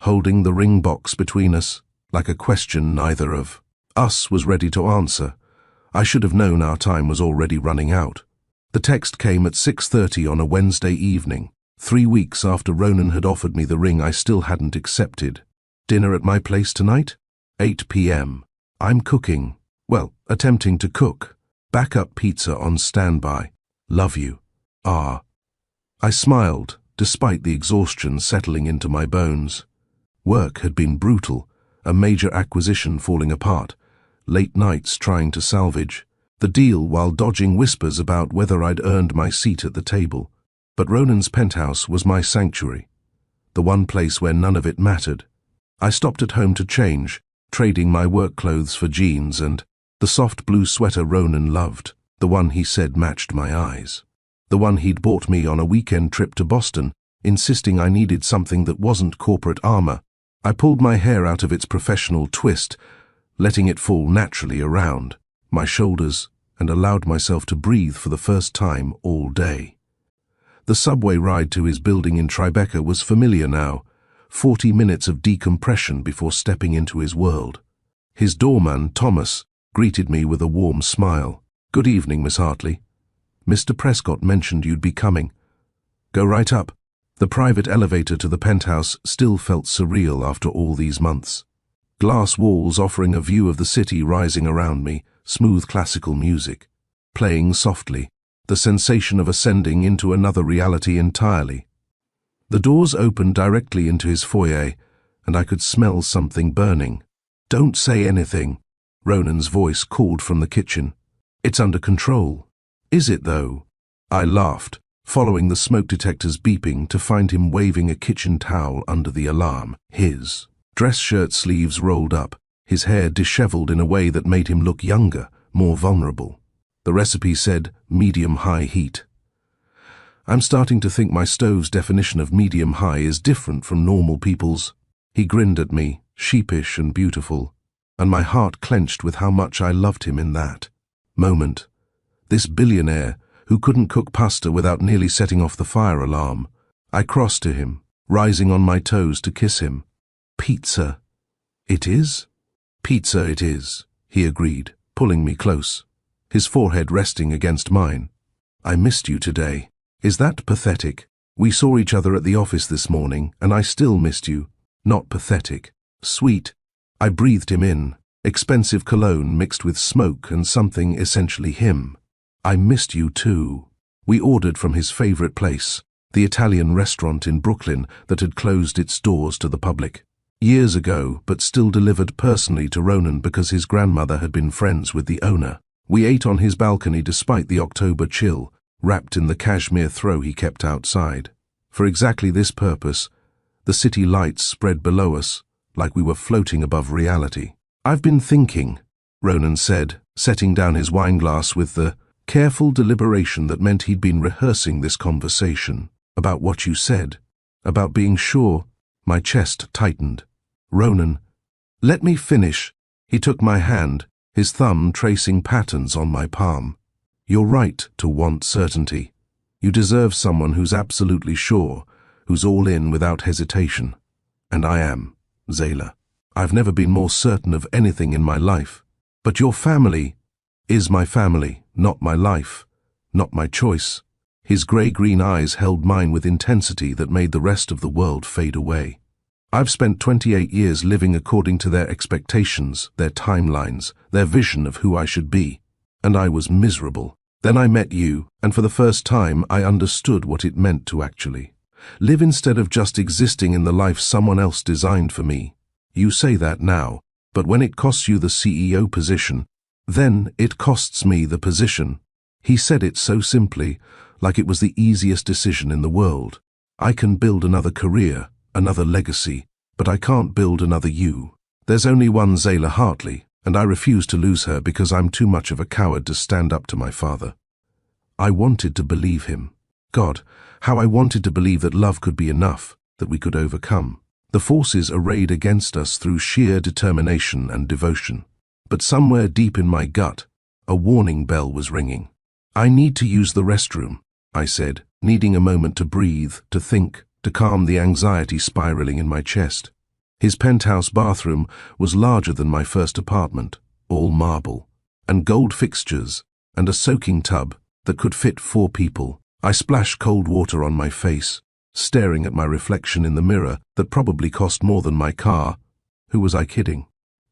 holding the ring box between us, like a question neither of us was ready to answer, I should have known our time was already running out. The text came at 6:30 on a Wednesday evening, 3 weeks after Ronan had offered me the ring I still hadn't accepted. "Dinner at my place tonight? 8 p.m. I'm cooking. Well, attempting to cook. Backup pizza on standby. Love you. R." I smiled, despite the exhaustion settling into my bones. Work had been brutal, a major acquisition falling apart, late nights trying to salvage, the deal while dodging whispers about whether I'd earned my seat at the table. But Ronan's penthouse was my sanctuary, the one place where none of it mattered. I stopped at home to change, trading my work clothes for jeans and the soft blue sweater Ronan loved, the one he said matched my eyes. The one he'd bought me on a weekend trip to Boston, insisting I needed something that wasn't corporate armor. I pulled my hair out of its professional twist, letting it fall naturally around my shoulders, and allowed myself to breathe for the first time all day. The subway ride to his building in Tribeca was familiar now, 40 minutes of decompression before stepping into his world. His doorman, Thomas, greeted me with a warm smile. "Good evening, Miss Hartley. Mr. Prescott mentioned you'd be coming." "Go right up." The private elevator to the penthouse still felt surreal after all these months. Glass walls offering a view of the city rising around me, smooth classical music, playing softly, the sensation of ascending into another reality entirely. The doors opened directly into his foyer, and I could smell something burning. "Don't say anything," Ronan's voice called from the kitchen. "It's under control." "Is it, though?" I laughed, following the smoke detector's beeping to find him waving a kitchen towel under the alarm. His dress shirt sleeves rolled up, his hair disheveled in a way that made him look younger, more vulnerable. The recipe said medium-high heat. I'm starting to think my stove's definition of medium-high is different from normal people's. He grinned at me, sheepish and beautiful, and my heart clenched with how much I loved him in that moment. This billionaire who couldn't cook pasta without nearly setting off the fire alarm. I crossed to him, rising on my toes to kiss him. "Pizza." "It is?" "Pizza it is," he agreed, pulling me close, his forehead resting against mine. "I missed you today. Is that pathetic? We saw each other at the office this morning, and I still missed you. Not pathetic. Sweet." I breathed him in, expensive cologne mixed with smoke and something essentially him. "I missed you too." We ordered from his favorite place, the Italian restaurant in Brooklyn that had closed its doors to the public. Years ago, but still delivered personally to Ronan because his grandmother had been friends with the owner. We ate on his balcony despite the October chill, wrapped in the cashmere throw he kept outside. For exactly this purpose, the city lights spread below us, like we were floating above reality. "I've been thinking," Ronan said, setting down his wineglass with the careful deliberation that meant he'd been rehearsing this conversation, "about what you said, about being sure." My chest tightened. "Ronan, let me finish." He took my hand, his thumb tracing patterns on my palm. "You're right to want certainty. You deserve someone who's absolutely sure, who's all in without hesitation. And I am, Zayla. I've never been more certain of anything in my life. But your family is my family, not my life, not my choice." His grey-green eyes held mine with intensity that made the rest of the world fade away. "I've spent 28 years living according to their expectations, their timelines, their vision of who I should be. And I was miserable. Then I met you, and for the first time I understood what it meant to actually live instead of just existing in the life someone else designed for me. You say that now, but when it costs you the CEO position, then it costs me the position." He said it so simply, like it was the easiest decision in the world. "I can build another career, another legacy, but I can't build another you. There's only one Zayla Hartley, and I refuse to lose her because I'm too much of a coward to stand up to my father." I wanted to believe him. God, how I wanted to believe that love could be enough, that we could overcome the forces arrayed against us through sheer determination and devotion. But somewhere deep in my gut, a warning bell was ringing. "I need to use the restroom," I said, needing a moment to breathe, to think, to calm the anxiety spiraling in my chest. His penthouse bathroom was larger than my first apartment, all marble, and gold fixtures, and a soaking tub that could fit 4 people. I splashed cold water on my face, staring at my reflection in the mirror that probably cost more than my car. Who was I kidding?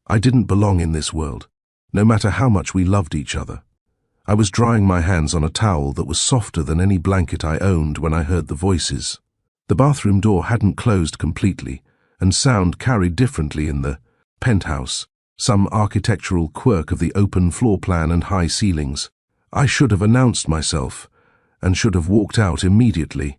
I didn't belong in this world, no matter how much we loved each other. I was drying my hands on a towel that was softer than any blanket I owned when I heard the voices. The bathroom door hadn't closed completely, and sound carried differently in the penthouse, some architectural quirk of the open floor plan and high ceilings. I should have announced myself, and should have walked out immediately.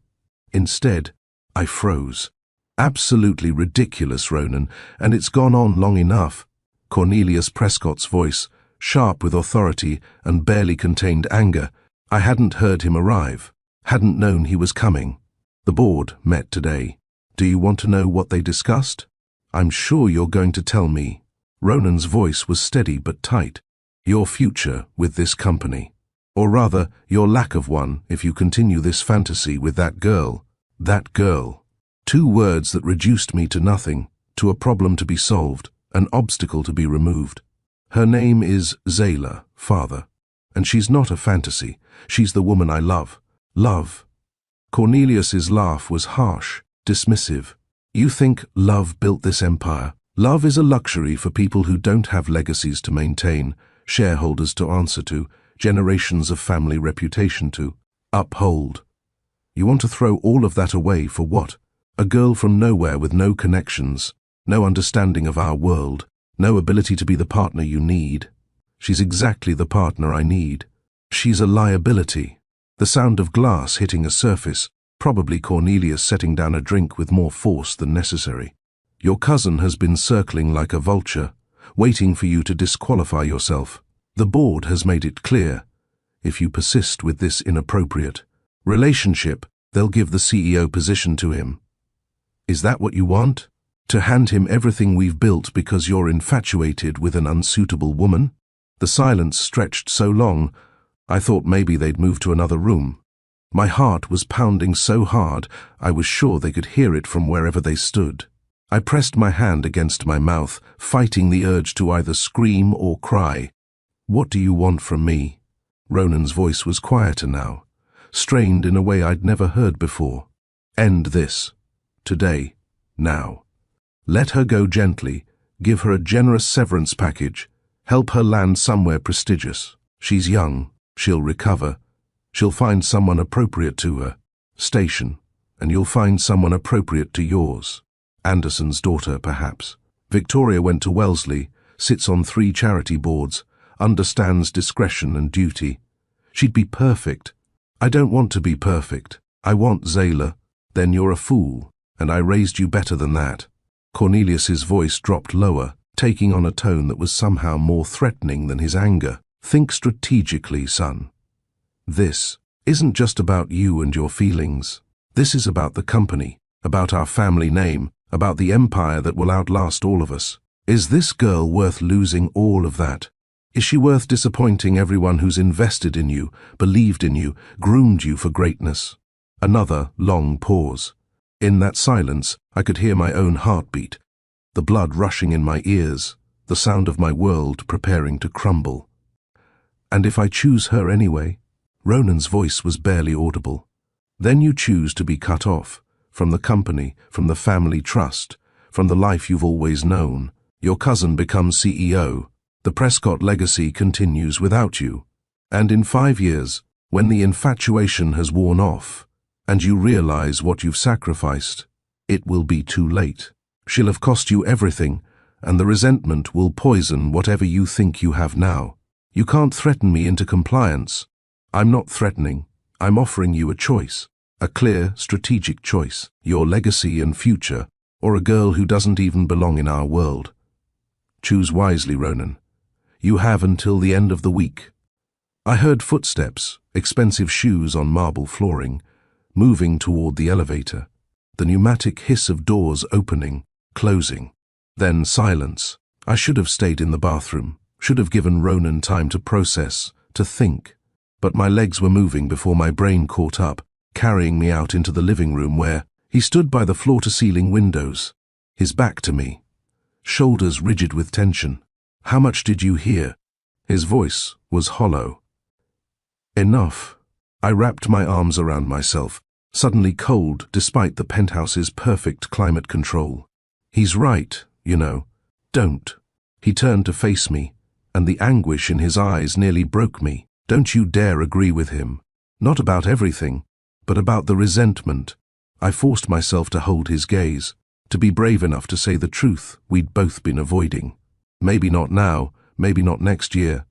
Instead, I froze. "Absolutely ridiculous, Ronan, and it's gone on long enough." Cornelius Prescott's voice, sharp with authority and barely contained anger. I hadn't heard him arrive, hadn't known he was coming. "The board met today. Do you want to know what they discussed?" "I'm sure you're going to tell me." Ronan's voice was steady but tight. "Your future with this company. Or rather, your lack of one if you continue this fantasy with that girl." That girl. 2 words that reduced me to nothing, to a problem to be solved, an obstacle to be removed. Her name is Zayla, father, and she's not a fantasy. She's the woman I love. Love. Cornelius's laugh was harsh, dismissive. You think love built this empire? Love is a luxury for people who don't have legacies to maintain, shareholders to answer to, generations of family reputation to uphold. You want to throw all of that away for what? A girl from nowhere with no connections, no understanding of our world, no ability to be the partner you need. She's exactly the partner I need. She's a liability. The sound of glass hitting a surface, probably Cornelius setting down a drink with more force than necessary. Your cousin has been circling like a vulture, waiting for you to disqualify yourself. The board has made it clear. If you persist with this inappropriate relationship, they'll give the CEO position to him. Is that what you want? To hand him everything we've built because you're infatuated with an unsuitable woman? The silence stretched so long, I thought maybe they'd move to another room. My heart was pounding so hard, I was sure they could hear it from wherever they stood. I pressed my hand against my mouth, fighting the urge to either scream or cry. What do you want from me? Ronan's voice was quieter now, strained in a way I'd never heard before. End this. Today. Now. Let her go gently, give her a generous severance package, help her land somewhere prestigious. She's young, she'll recover. She'll find someone appropriate to her. Station, and you'll find someone appropriate to yours. Anderson's daughter, perhaps. Victoria went to Wellesley, sits on 3 charity boards, understands discretion and duty. She'd be perfect. I don't want to be perfect. I want Zayla. Then you're a fool, and I raised you better than that. Cornelius's voice dropped lower, taking on a tone that was somehow more threatening than his anger. Think strategically, son. This isn't just about you and your feelings. This is about the company, about our family name, about the empire that will outlast all of us. Is this girl worth losing all of that? Is she worth disappointing everyone who's invested in you, believed in you, groomed you for greatness? Another long pause. In that silence, I could hear my own heartbeat, the blood rushing in my ears, the sound of my world preparing to crumble. And if I choose her anyway? Ronan's voice was barely audible. Then you choose to be cut off, from the company, from the family trust, from the life you've always known. Your cousin becomes CEO. The Prescott legacy continues without you. And in 5 years, when the infatuation has worn off, and you realize what you've sacrificed, it will be too late. She'll have cost you everything, and the resentment will poison whatever you think you have now. You can't threaten me into compliance. I'm not threatening. I'm offering you a choice, a clear, strategic choice, your legacy and future, or a girl who doesn't even belong in our world. Choose wisely, Ronan. You have until the end of the week. I heard footsteps, expensive shoes on marble flooring, moving toward the elevator, the pneumatic hiss of doors opening, closing. Then silence. I should have stayed in the bathroom, should have given Ronan time to process, to think. But my legs were moving before my brain caught up, carrying me out into the living room where he stood by the floor-to-ceiling windows, his back to me, shoulders rigid with tension. How much did you hear? His voice was hollow. Enough. I wrapped my arms around myself, suddenly cold despite the penthouse's perfect climate control. He's right, you know. Don't. He turned to face me, and the anguish in his eyes nearly broke me. Don't you dare agree with him. Not about everything, but about the resentment. I forced myself to hold his gaze, to be brave enough to say the truth we'd both been avoiding. Maybe not now, maybe not next year,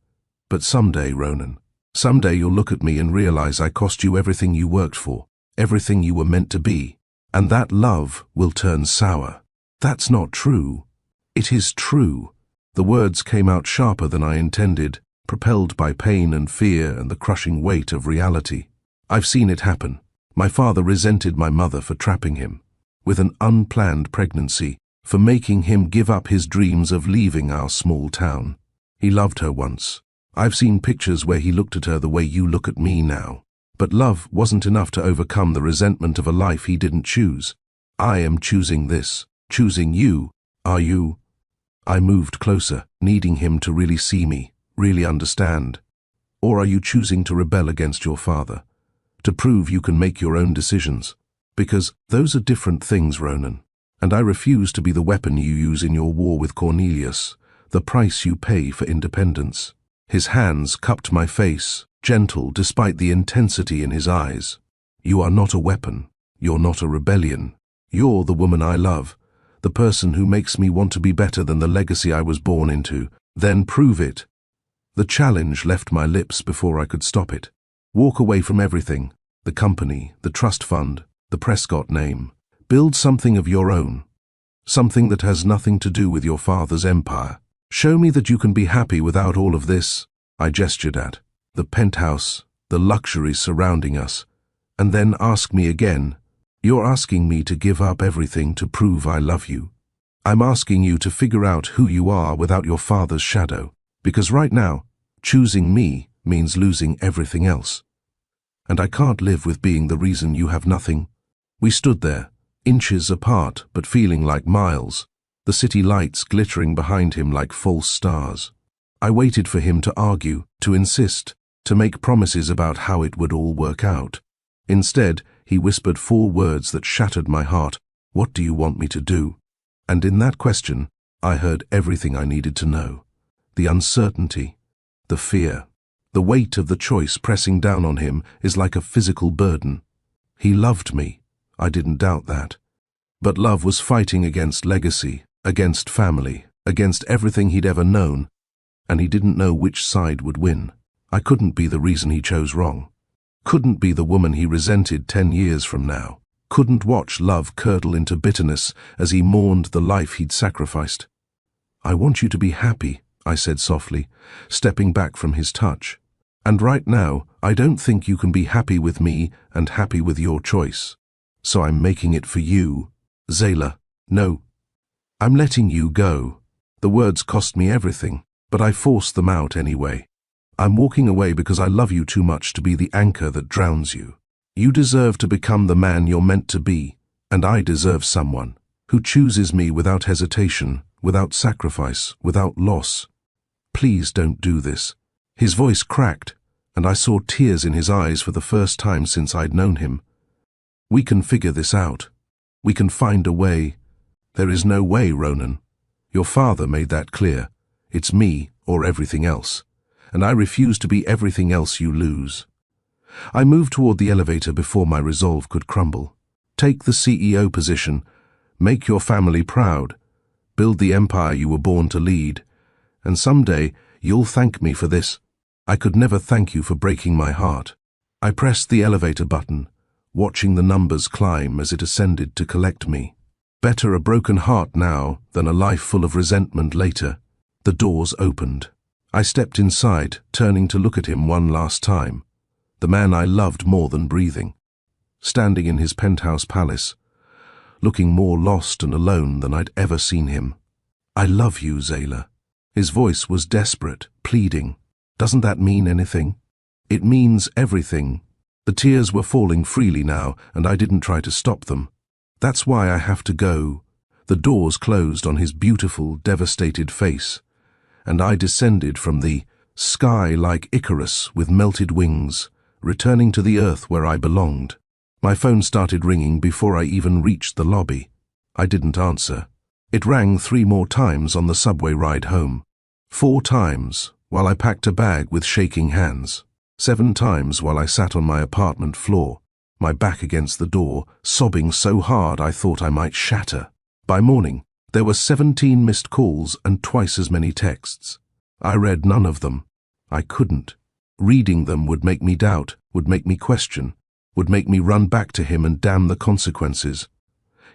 but someday, Ronan. Someday you'll look at me and realize I cost you everything you worked for, everything you were meant to be, and that love will turn sour. That's not true. It is true. The words came out sharper than I intended, propelled by pain and fear and the crushing weight of reality. I've seen it happen. My father resented my mother for trapping him, with an unplanned pregnancy, for making him give up his dreams of leaving our small town. He loved her once. I've seen pictures where he looked at her the way you look at me now. But love wasn't enough to overcome the resentment of a life he didn't choose. I am choosing this, choosing you. Are you? I moved closer, needing him to really see me, really understand. Or are you choosing to rebel against your father? To prove you can make your own decisions? Because those are different things, Ronan. And I refuse to be the weapon you use in your war with Cornelius, the price you pay for independence. His hands cupped my face, gentle despite the intensity in his eyes. You are not a weapon. You're not a rebellion. You're the woman I love, the person who makes me want to be better than the legacy I was born into. Then prove it. The challenge left my lips before I could stop it. Walk away from everything, the company, the trust fund, the Prescott name. Build something of your own, something that has nothing to do with your father's empire. Show me that you can be happy without all of this. I gestured at the penthouse, the luxuries surrounding us, and then ask me again. You're asking me to give up everything to prove I love you. I'm asking you to figure out who you are without your father's shadow, because right now, choosing me means losing everything else. And I can't live with being the reason you have nothing. We stood there, inches apart but feeling like miles, the city lights glittering behind him like false stars. I waited for him to argue, to insist, to make promises about how it would all work out. Instead, he whispered 4 words that shattered my heart. What do you want me to do? And in that question, I heard everything I needed to know. The uncertainty, the fear, the weight of the choice pressing down on him is like a physical burden. He loved me. I didn't doubt that. But love was fighting against legacy, against family, against everything he'd ever known, and he didn't know which side would win. I couldn't be the reason he chose wrong. Couldn't be the woman he resented 10 years from now. Couldn't watch love curdle into bitterness as he mourned the life he'd sacrificed. I want you to be happy, I said softly, stepping back from his touch. And right now, I don't think you can be happy with me and happy with your choice. So I'm making it for you. Zayla, no. I'm letting you go. The words cost me everything, but I forced them out anyway. I'm walking away because I love you too much to be the anchor that drowns you. You deserve to become the man you're meant to be, and I deserve someone who chooses me without hesitation, without sacrifice, without loss. Please don't do this. His voice cracked, and I saw tears in his eyes for the first time since I'd known him. We can figure this out. We can find a way. There is no way, Ronan. Your father made that clear. It's me or everything else. And I refuse to be everything else you lose. I moved toward the elevator before my resolve could crumble. Take the CEO position. Make your family proud. Build the empire you were born to lead. And someday you'll thank me for this. I could never thank you for breaking my heart. I pressed the elevator button, watching the numbers climb as it ascended to collect me. Better a broken heart now than a life full of resentment later. The doors opened. I stepped inside, turning to look at him one last time. The man I loved more than breathing. Standing in his penthouse palace, looking more lost and alone than I'd ever seen him. I love you, Zayla. His voice was desperate, pleading. Doesn't that mean anything? It means everything. The tears were falling freely now, and I didn't try to stop them. That's why I have to go. The doors closed on his beautiful, devastated face, and I descended from the sky like Icarus with melted wings, returning to the earth where I belonged. My phone started ringing before I even reached the lobby. I didn't answer. It rang 3 more times on the subway ride home. 4 times while I packed a bag with shaking hands. 7 times while I sat on my apartment floor, my back against the door, sobbing so hard I thought I might shatter. By morning, there were 17 missed calls and twice as many texts. I read none of them. I couldn't. Reading them would make me doubt, would make me question, would make me run back to him and damn the consequences.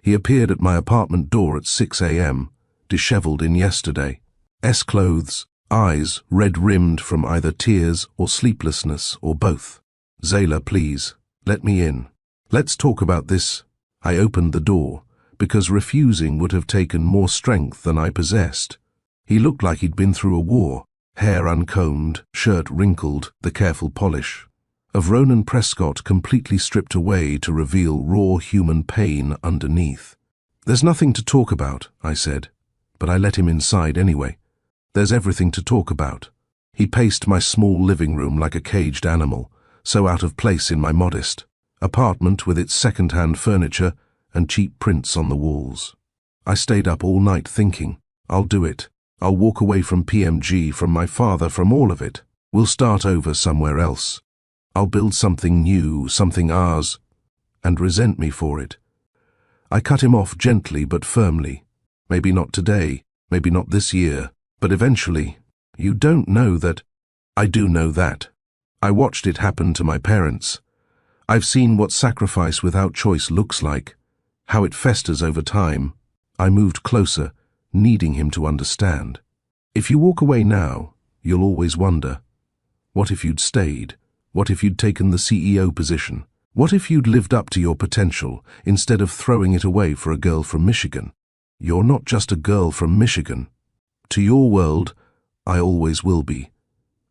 He appeared at my apartment door at 6 a.m., disheveled in yesterday. S-clothes, eyes red-rimmed from either tears or sleeplessness or both. Zayla, please, let me in. Let's talk about this. I opened the door, because refusing would have taken more strength than I possessed. He looked like he'd been through a war, hair uncombed, shirt wrinkled, the careful polish of Ronan Prescott completely stripped away to reveal raw human pain underneath. There's nothing to talk about, I said. but I let him inside anyway. There's everything to talk about. He paced my small living room like a caged animal, so out of place in my modest apartment with its second-hand furniture and cheap prints on the walls. I stayed up all night thinking, I'll do it. I'll walk away from PMG, from my father, from all of it. We'll start over somewhere else. I'll build something new, something ours, and resent me for it. I cut him off gently but firmly. Maybe not today, maybe not this year, but eventually. You don't know that. I do know that. I watched it happen to my parents. I've seen what sacrifice without choice looks like, how it festers over time. I moved closer, needing him to understand. If you walk away now, you'll always wonder, what if you'd stayed? What if you'd taken the CEO position? What if you'd lived up to your potential instead of throwing it away for a girl from Michigan? You're not just a girl from Michigan. To your world, I always will be.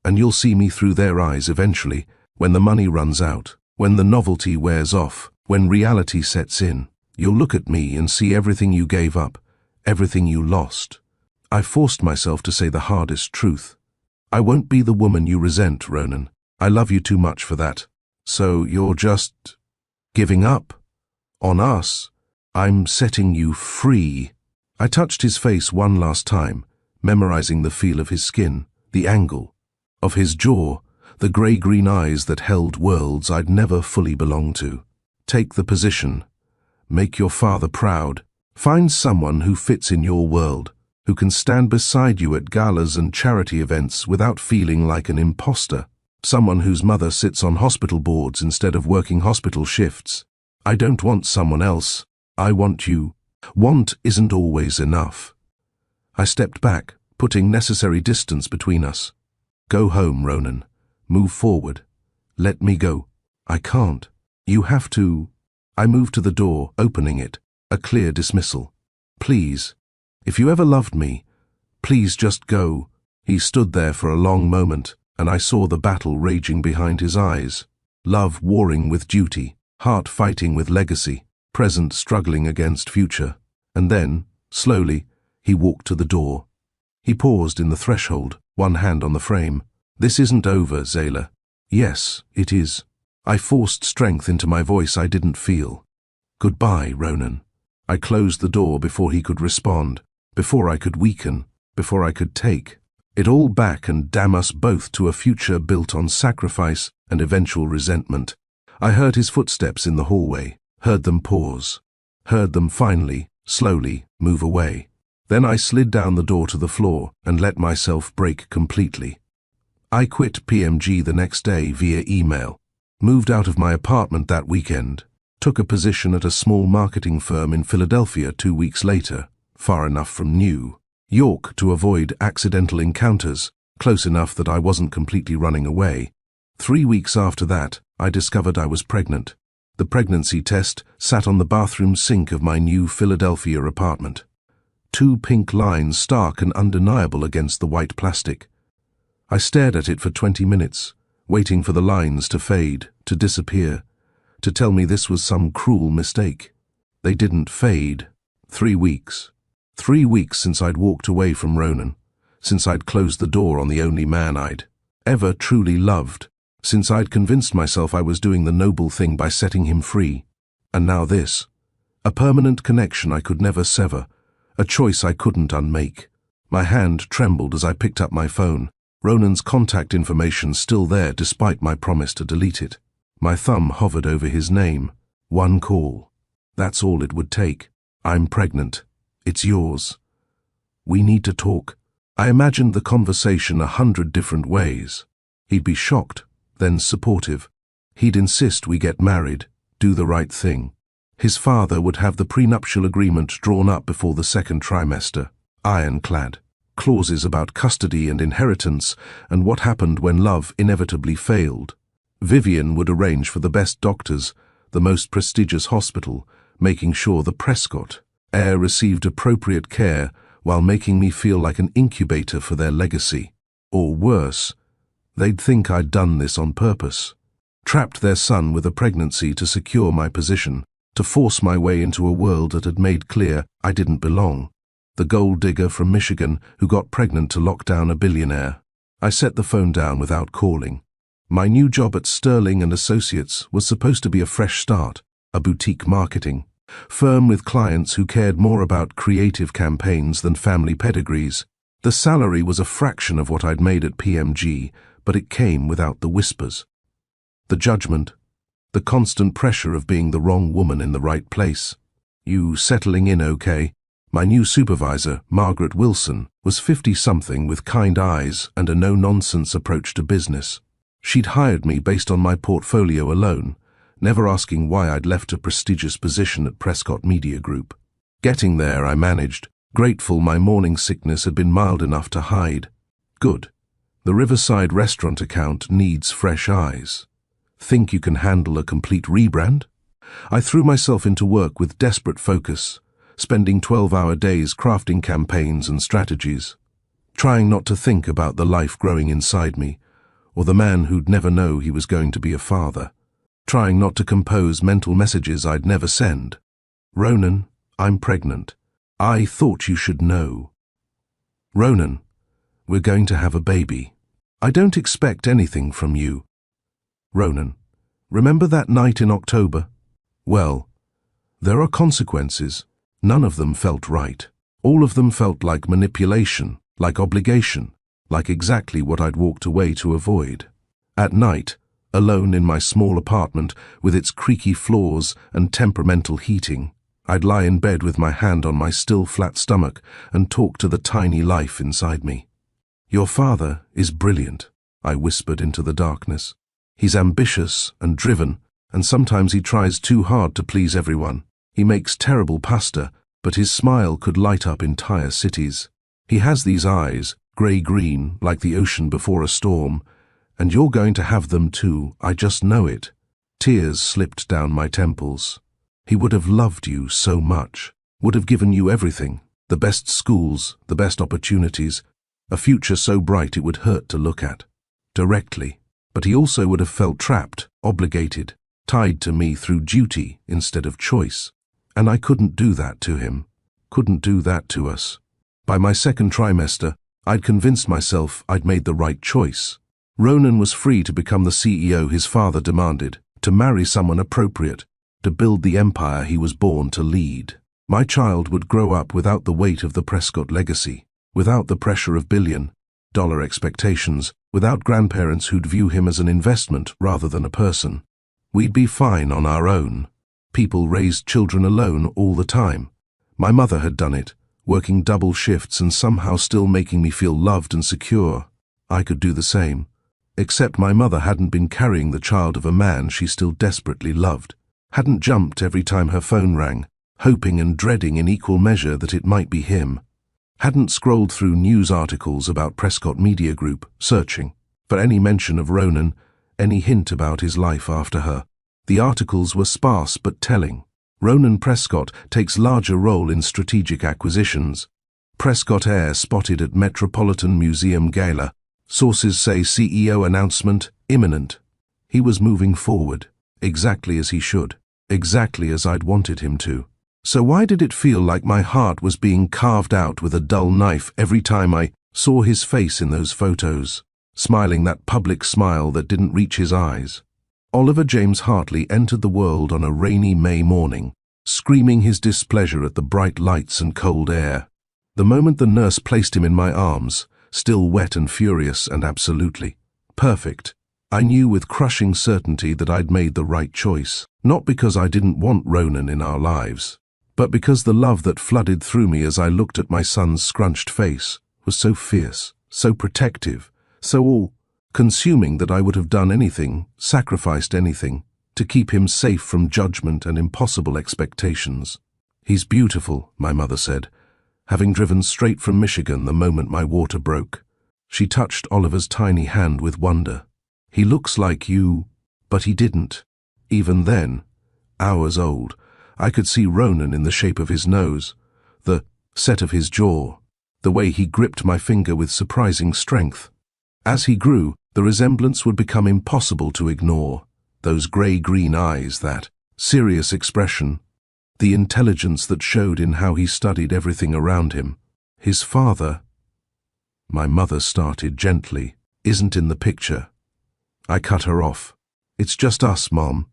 And you'll see me through their eyes eventually, when the money runs out, when the novelty wears off, when reality sets in. You'll look at me and see everything you gave up, everything you lost. I forced myself to say the hardest truth. I won't be the woman you resent, Ronan. I love you too much for that. So you're just giving up on us. I'm setting you free. I touched his face one last time, memorizing the feel of his skin, the angle of his jaw, the grey-green eyes that held worlds I'd never fully belonged to. Take the position. Make your father proud. Find someone who fits in your world, who can stand beside you at galas and charity events without feeling like an imposter. Someone whose mother sits on hospital boards instead of working hospital shifts. I don't want someone else. I want you. Want isn't always enough. I stepped back, putting necessary distance between us. Go home, Ronan. Move forward. Let me go. I can't. You have to. I moved to the door, opening it, a clear dismissal. Please. If you ever loved me, please just go. He stood there for a long moment, and I saw the battle raging behind his eyes. Love warring with duty, heart fighting with legacy, present struggling against future. And then, slowly, he walked to the door. He paused in the threshold, one hand on the frame. This isn't over, Zayla. Yes, it is. I forced strength into my voice I didn't feel. Goodbye, Ronan. I closed the door before he could respond, before I could weaken, before I could take it all back and damn us both to a future built on sacrifice and eventual resentment. I heard his footsteps in the hallway, heard them pause, heard them finally, slowly, move away. Then I slid down the door to the floor and let myself break completely. I quit PMG the next day via email, moved out of my apartment that weekend, took a position at a small marketing firm in Philadelphia 2 weeks later, far enough from New York to avoid accidental encounters, close enough that I wasn't completely running away. 3 weeks after that, I discovered I was pregnant. The pregnancy test sat on the bathroom sink of my new Philadelphia apartment. 2 pink lines stark and undeniable against the white plastic. I stared at it for 20 minutes, waiting for the lines to fade, to disappear, to tell me this was some cruel mistake. They didn't fade. 3 weeks. 3 weeks since I'd walked away from Ronan, since I'd closed the door on the only man I'd ever truly loved, since I'd convinced myself I was doing the noble thing by setting him free. And now this. A permanent connection I could never sever, a choice I couldn't unmake. My hand trembled as I picked up my phone. Ronan's contact information still there despite my promise to delete it. My thumb hovered over his name. 1 call. That's all it would take. I'm pregnant. It's yours. We need to talk. I imagined the conversation 100 different ways. He'd be shocked, then supportive. He'd insist we get married, do the right thing. His father would have the prenuptial agreement drawn up before the 2nd trimester, ironclad. Clauses about custody and inheritance, and what happened when love inevitably failed. Vivian would arrange for the best doctors, the most prestigious hospital, making sure the Prescott heir received appropriate care while making me feel like an incubator for their legacy. Or worse, they'd think I'd done this on purpose. Trapped their son with a pregnancy to secure my position, to force my way into a world that had made clear I didn't belong. the gold digger from Michigan who got pregnant to lock down a billionaire. I set the phone down without calling. My new job at Sterling and Associates was supposed to be a fresh start, a boutique marketing firm with clients who cared more about creative campaigns than family pedigrees. The salary was a fraction of what I'd made at PMG, but it came without the whispers, the judgment, the constant pressure of being the wrong woman in the right place. "You settling in okay?" My new supervisor, Margaret Wilson, was 50-something with kind eyes and a no-nonsense approach to business. She'd hired me based on my portfolio alone, never asking why I'd left a prestigious position at Prescott Media Group. Getting there, I managed, grateful my morning sickness had been mild enough to hide. Good. The Riverside restaurant account needs fresh eyes. Think you can handle a complete rebrand? I threw myself into work with desperate focus, spending 12-hour days crafting campaigns and strategies, trying not to think about the life growing inside me, or the man who'd never know he was going to be a father, trying not to compose mental messages I'd never send. "Ronan, I'm pregnant. I thought you should know. Ronan, we're going to have a baby. I don't expect anything from you. Ronan, remember that night in October? Well, there are consequences. None of them felt right. All of them felt like manipulation, like obligation, like exactly what I'd walked away to avoid. At night, alone in my small apartment with its creaky floors and temperamental heating, I'd lie in bed with my hand on my still flat stomach and talk to the tiny life inside me. "Your father is brilliant," I whispered into the darkness. "He's ambitious and driven, and sometimes he tries too hard to please everyone. He makes terrible pasta, but his smile could light up entire cities. He has these eyes, grey-green, like the ocean before a storm, and you're going to have them too, I just know it." Tears slipped down my temples. He would have loved you so much, would have given you everything, the best schools, the best opportunities, a future so bright it would hurt to look at, directly. But he also would have felt trapped, obligated, tied to me through duty instead of choice. And I couldn't do that to him, couldn't do that to us. By my second trimester, I'd convinced myself I'd made the right choice. Ronan was free to become the CEO his father demanded, to marry someone appropriate, to build the empire he was born to lead. My child would grow up without the weight of the Prescott legacy, without the pressure of billion-dollar expectations, without grandparents who'd view him as an investment rather than a person. We'd be fine on our own. People raised children alone all the time. My mother had done it, working double shifts and somehow still making me feel loved and secure. I could do the same, except my mother hadn't been carrying the child of a man she still desperately loved, hadn't jumped every time her phone rang, hoping and dreading in equal measure that it might be him, hadn't scrolled through news articles about Prescott Media Group, searching for any mention of Ronan, any hint about his life after her. The articles were sparse but telling. Ronan Prescott takes larger role in strategic acquisitions. Prescott Air spotted at Metropolitan Museum Gala. Sources say CEO announcement imminent. He was moving forward, exactly as he should, exactly as I'd wanted him to. So why did it feel like my heart was being carved out with a dull knife every time I saw his face in those photos, smiling that public smile that didn't reach his eyes? Oliver James Hartley entered the world on a rainy May morning, screaming his displeasure at the bright lights and cold air. The moment the nurse placed him in my arms, still wet and furious and absolutely perfect, I knew with crushing certainty that I'd made the right choice, not because I didn't want Ronan in our lives, but because the love that flooded through me as I looked at my son's scrunched face was so fierce, so protective, so all-consuming that I would have done anything, sacrificed anything, to keep him safe from judgment and impossible expectations. "He's beautiful," my mother said, having driven straight from Michigan the moment my water broke. She touched Oliver's tiny hand with wonder. "He looks like you," but he didn't. Even then, hours old, I could see Ronan in the shape of his nose, the set of his jaw, the way he gripped my finger with surprising strength. As he grew, the resemblance would become impossible to ignore. Those grey-green eyes, that serious expression, the intelligence that showed in how he studied everything around him. His father, my mother started gently, isn't in the picture. I cut her off. It's just us, Mom.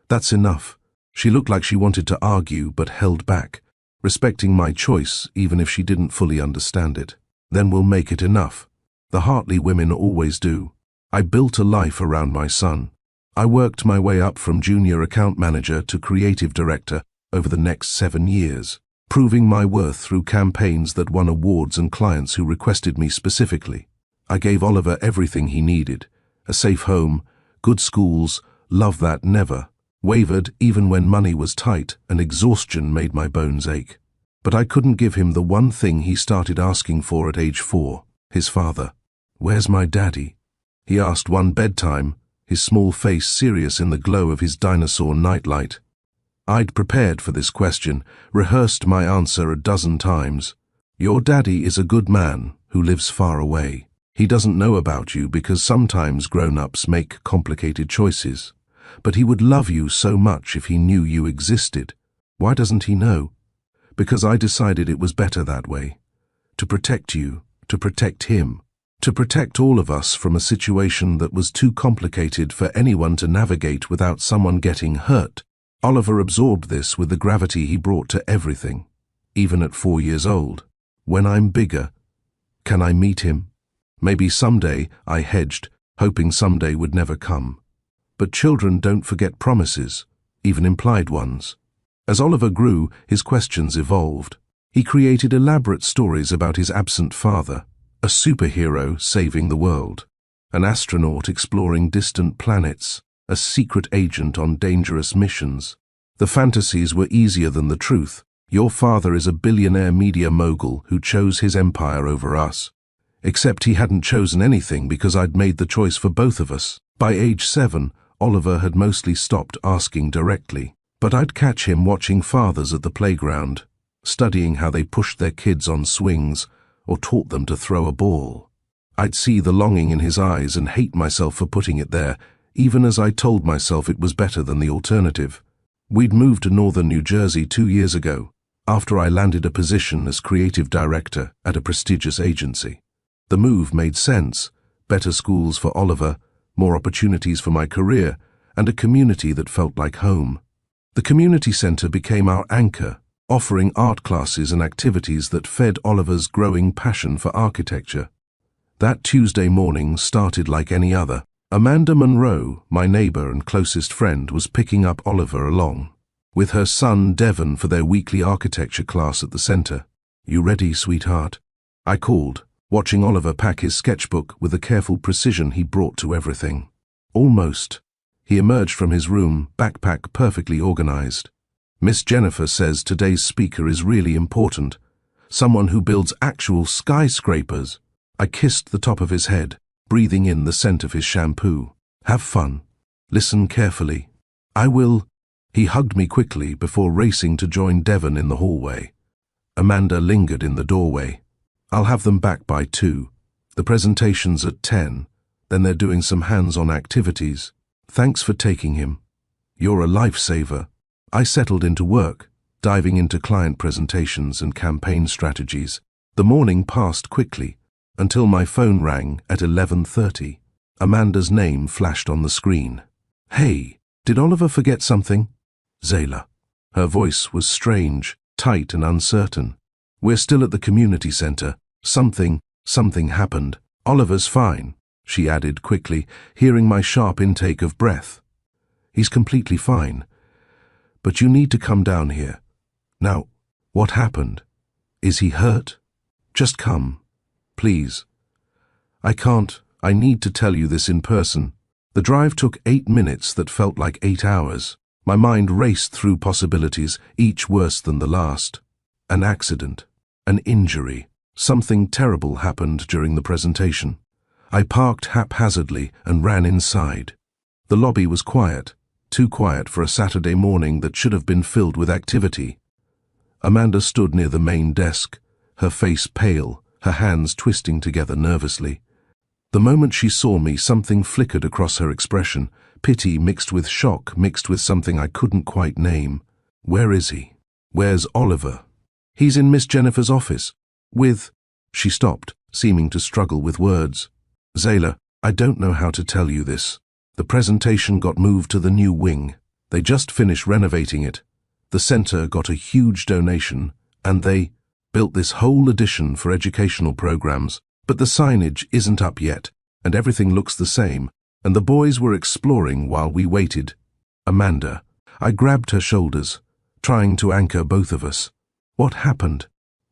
That's enough. She looked like she wanted to argue but held back, respecting my choice even if she didn't fully understand it. Then we'll make it enough. The Hartley women always do. I built a life around my son. I worked my way up from junior account manager to creative director over the next 7 years, proving my worth through campaigns that won awards and clients who requested me specifically. I gave Oliver everything he needed: a safe home, good schools, love that never wavered even when money was tight and exhaustion made my bones ache. But I couldn't give him the one thing he started asking for at age 4, his father. "Where's my daddy?" he asked one bedtime, his small face serious in the glow of his dinosaur nightlight. I'd prepared for this question, rehearsed my answer a dozen times. "Your daddy is a good man who lives far away. He doesn't know about you because sometimes grown-ups make complicated choices. But he would love you so much if he knew you existed. Why doesn't he know? Because I decided it was better that way. To protect you, to protect him, to protect all of us from a situation that was too complicated for anyone to navigate without someone getting hurt." Oliver absorbed this with the gravity he brought to everything, even at 4 years old. "When I'm bigger, can I meet him?" Maybe someday, I hedged, hoping someday would never come. But children don't forget promises, even implied ones. As Oliver grew, his questions evolved. He created elaborate stories about his absent father, a superhero saving the world, an astronaut exploring distant planets, a secret agent on dangerous missions. The fantasies were easier than the truth. Your father is a billionaire media mogul who chose his empire over us. Except he hadn't chosen anything because I'd made the choice for both of us. By age 7, Oliver had mostly stopped asking directly, but I'd catch him watching fathers at the playground, studying how they pushed their kids on swings or taught them to throw a ball. I'd see the longing in his eyes and hate myself for putting it there, even as I told myself it was better than the alternative. We'd moved to northern New Jersey 2 years ago, after I landed a position as creative director at a prestigious agency. The move made sense: better schools for Oliver, more opportunities for my career, and a community that felt like home. The community center became our anchor, offering art classes and activities that fed Oliver's growing passion for architecture. That Tuesday morning started like any other. Amanda Monroe, my neighbor and closest friend, was picking up Oliver along, with her son Devon for their weekly architecture class at the center. "You ready, sweetheart?" I called, watching Oliver pack his sketchbook with the careful precision he brought to everything. "Almost." He emerged from his room, backpack perfectly organized. "Miss Jennifer says today's speaker is really important. Someone who builds actual skyscrapers." I kissed the top of his head, breathing in the scent of his shampoo. "Have fun. Listen carefully." "I will." He hugged me quickly before racing to join Devon in the hallway. Amanda lingered in the doorway. "I'll have them back by 2. The presentation's at 10. Then they're doing some hands-on activities. Thanks for taking him. You're a lifesaver." I settled into work, diving into client presentations and campaign strategies. The morning passed quickly, until my phone rang at 11:30. Amanda's name flashed on the screen. "Hey, did Oliver forget something?" "Zayla." Her voice was strange, tight and uncertain. "We're still at the community center. Something happened. Oliver's fine," she added quickly, hearing my sharp intake of breath. "He's completely fine. But you need to come down here. Now, what happened? Is he hurt? Just come. Please." "I can't. I need to tell you this in person." The drive took 8 minutes that felt like 8 hours. My mind raced through possibilities, each worse than the last. An accident. An injury. Something terrible happened during the presentation. I parked haphazardly and ran inside. The lobby was quiet, too quiet for a Saturday morning that should have been filled with activity. Amanda stood near the main desk, her face pale, her hands twisting together nervously. The moment she saw me, something flickered across her expression, pity mixed with shock, mixed with something I couldn't quite name. "Where is he? Where's Oliver?" "He's in Miss Jennifer's office." She stopped, seeming to struggle with words. Zayla, I don't know how to tell you this. The presentation got moved to the new wing. They just finished renovating it. The center got a huge donation, and they built this whole addition for educational programs. But the signage isn't up yet, and everything looks the same, and the boys were exploring while we waited. Amanda, I grabbed her shoulders, trying to anchor both of us. What happened?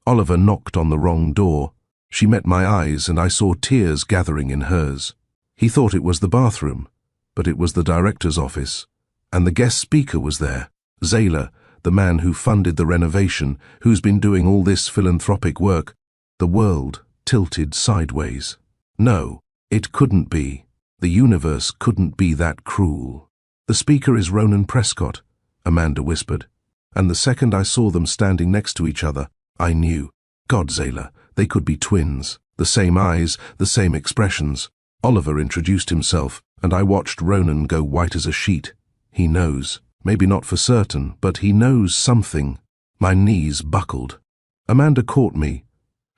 Oliver knocked on the wrong door. She met my eyes, and I saw tears gathering in hers. He thought it was the bathroom, but it was the director's office, and the guest speaker was there, Zayla, the man who funded the renovation, who's been doing all this philanthropic work. The world tilted sideways. No, it couldn't be. The universe couldn't be that cruel. The speaker is Ronan Prescott, Amanda whispered, and the second I saw them standing next to each other, I knew. God, Zayla, they could be twins. The same eyes, the same expressions. Oliver introduced himself, and I watched Ronan go white as a sheet. He knows. Maybe not for certain, but he knows something. My knees buckled. Amanda caught me,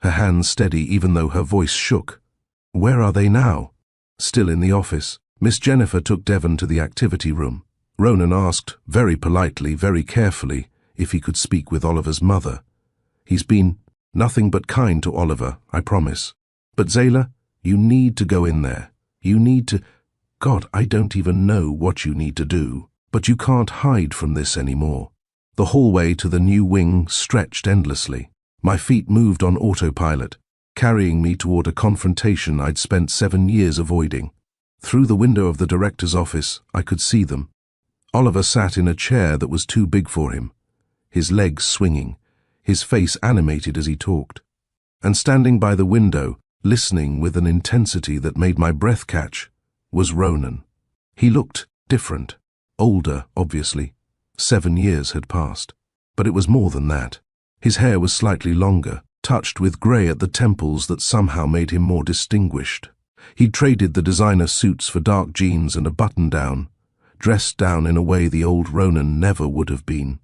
her hands steady even though her voice shook. Where are they now? Still in the office. Miss Jennifer took Devon to the activity room. Ronan asked, very politely, very carefully, if he could speak with Oliver's mother. He's been nothing but kind to Oliver, I promise. But Zayla, you need to go in there. You need to... God, I don't even know what you need to do. But you can't hide from this anymore. The hallway to the new wing stretched endlessly. My feet moved on autopilot, carrying me toward a confrontation I'd spent 7 years avoiding. Through the window of the director's office, I could see them. Oliver sat in a chair that was too big for him, his legs swinging, his face animated as he talked. And standing by the window, listening with an intensity that made my breath catch, was Ronan. He looked different. Older, obviously. 7 years had passed. But it was more than that. His hair was slightly longer, touched with grey at the temples that somehow made him more distinguished. He'd traded the designer suits for dark jeans and a button-down, dressed down in a way the old Ronan never would have been.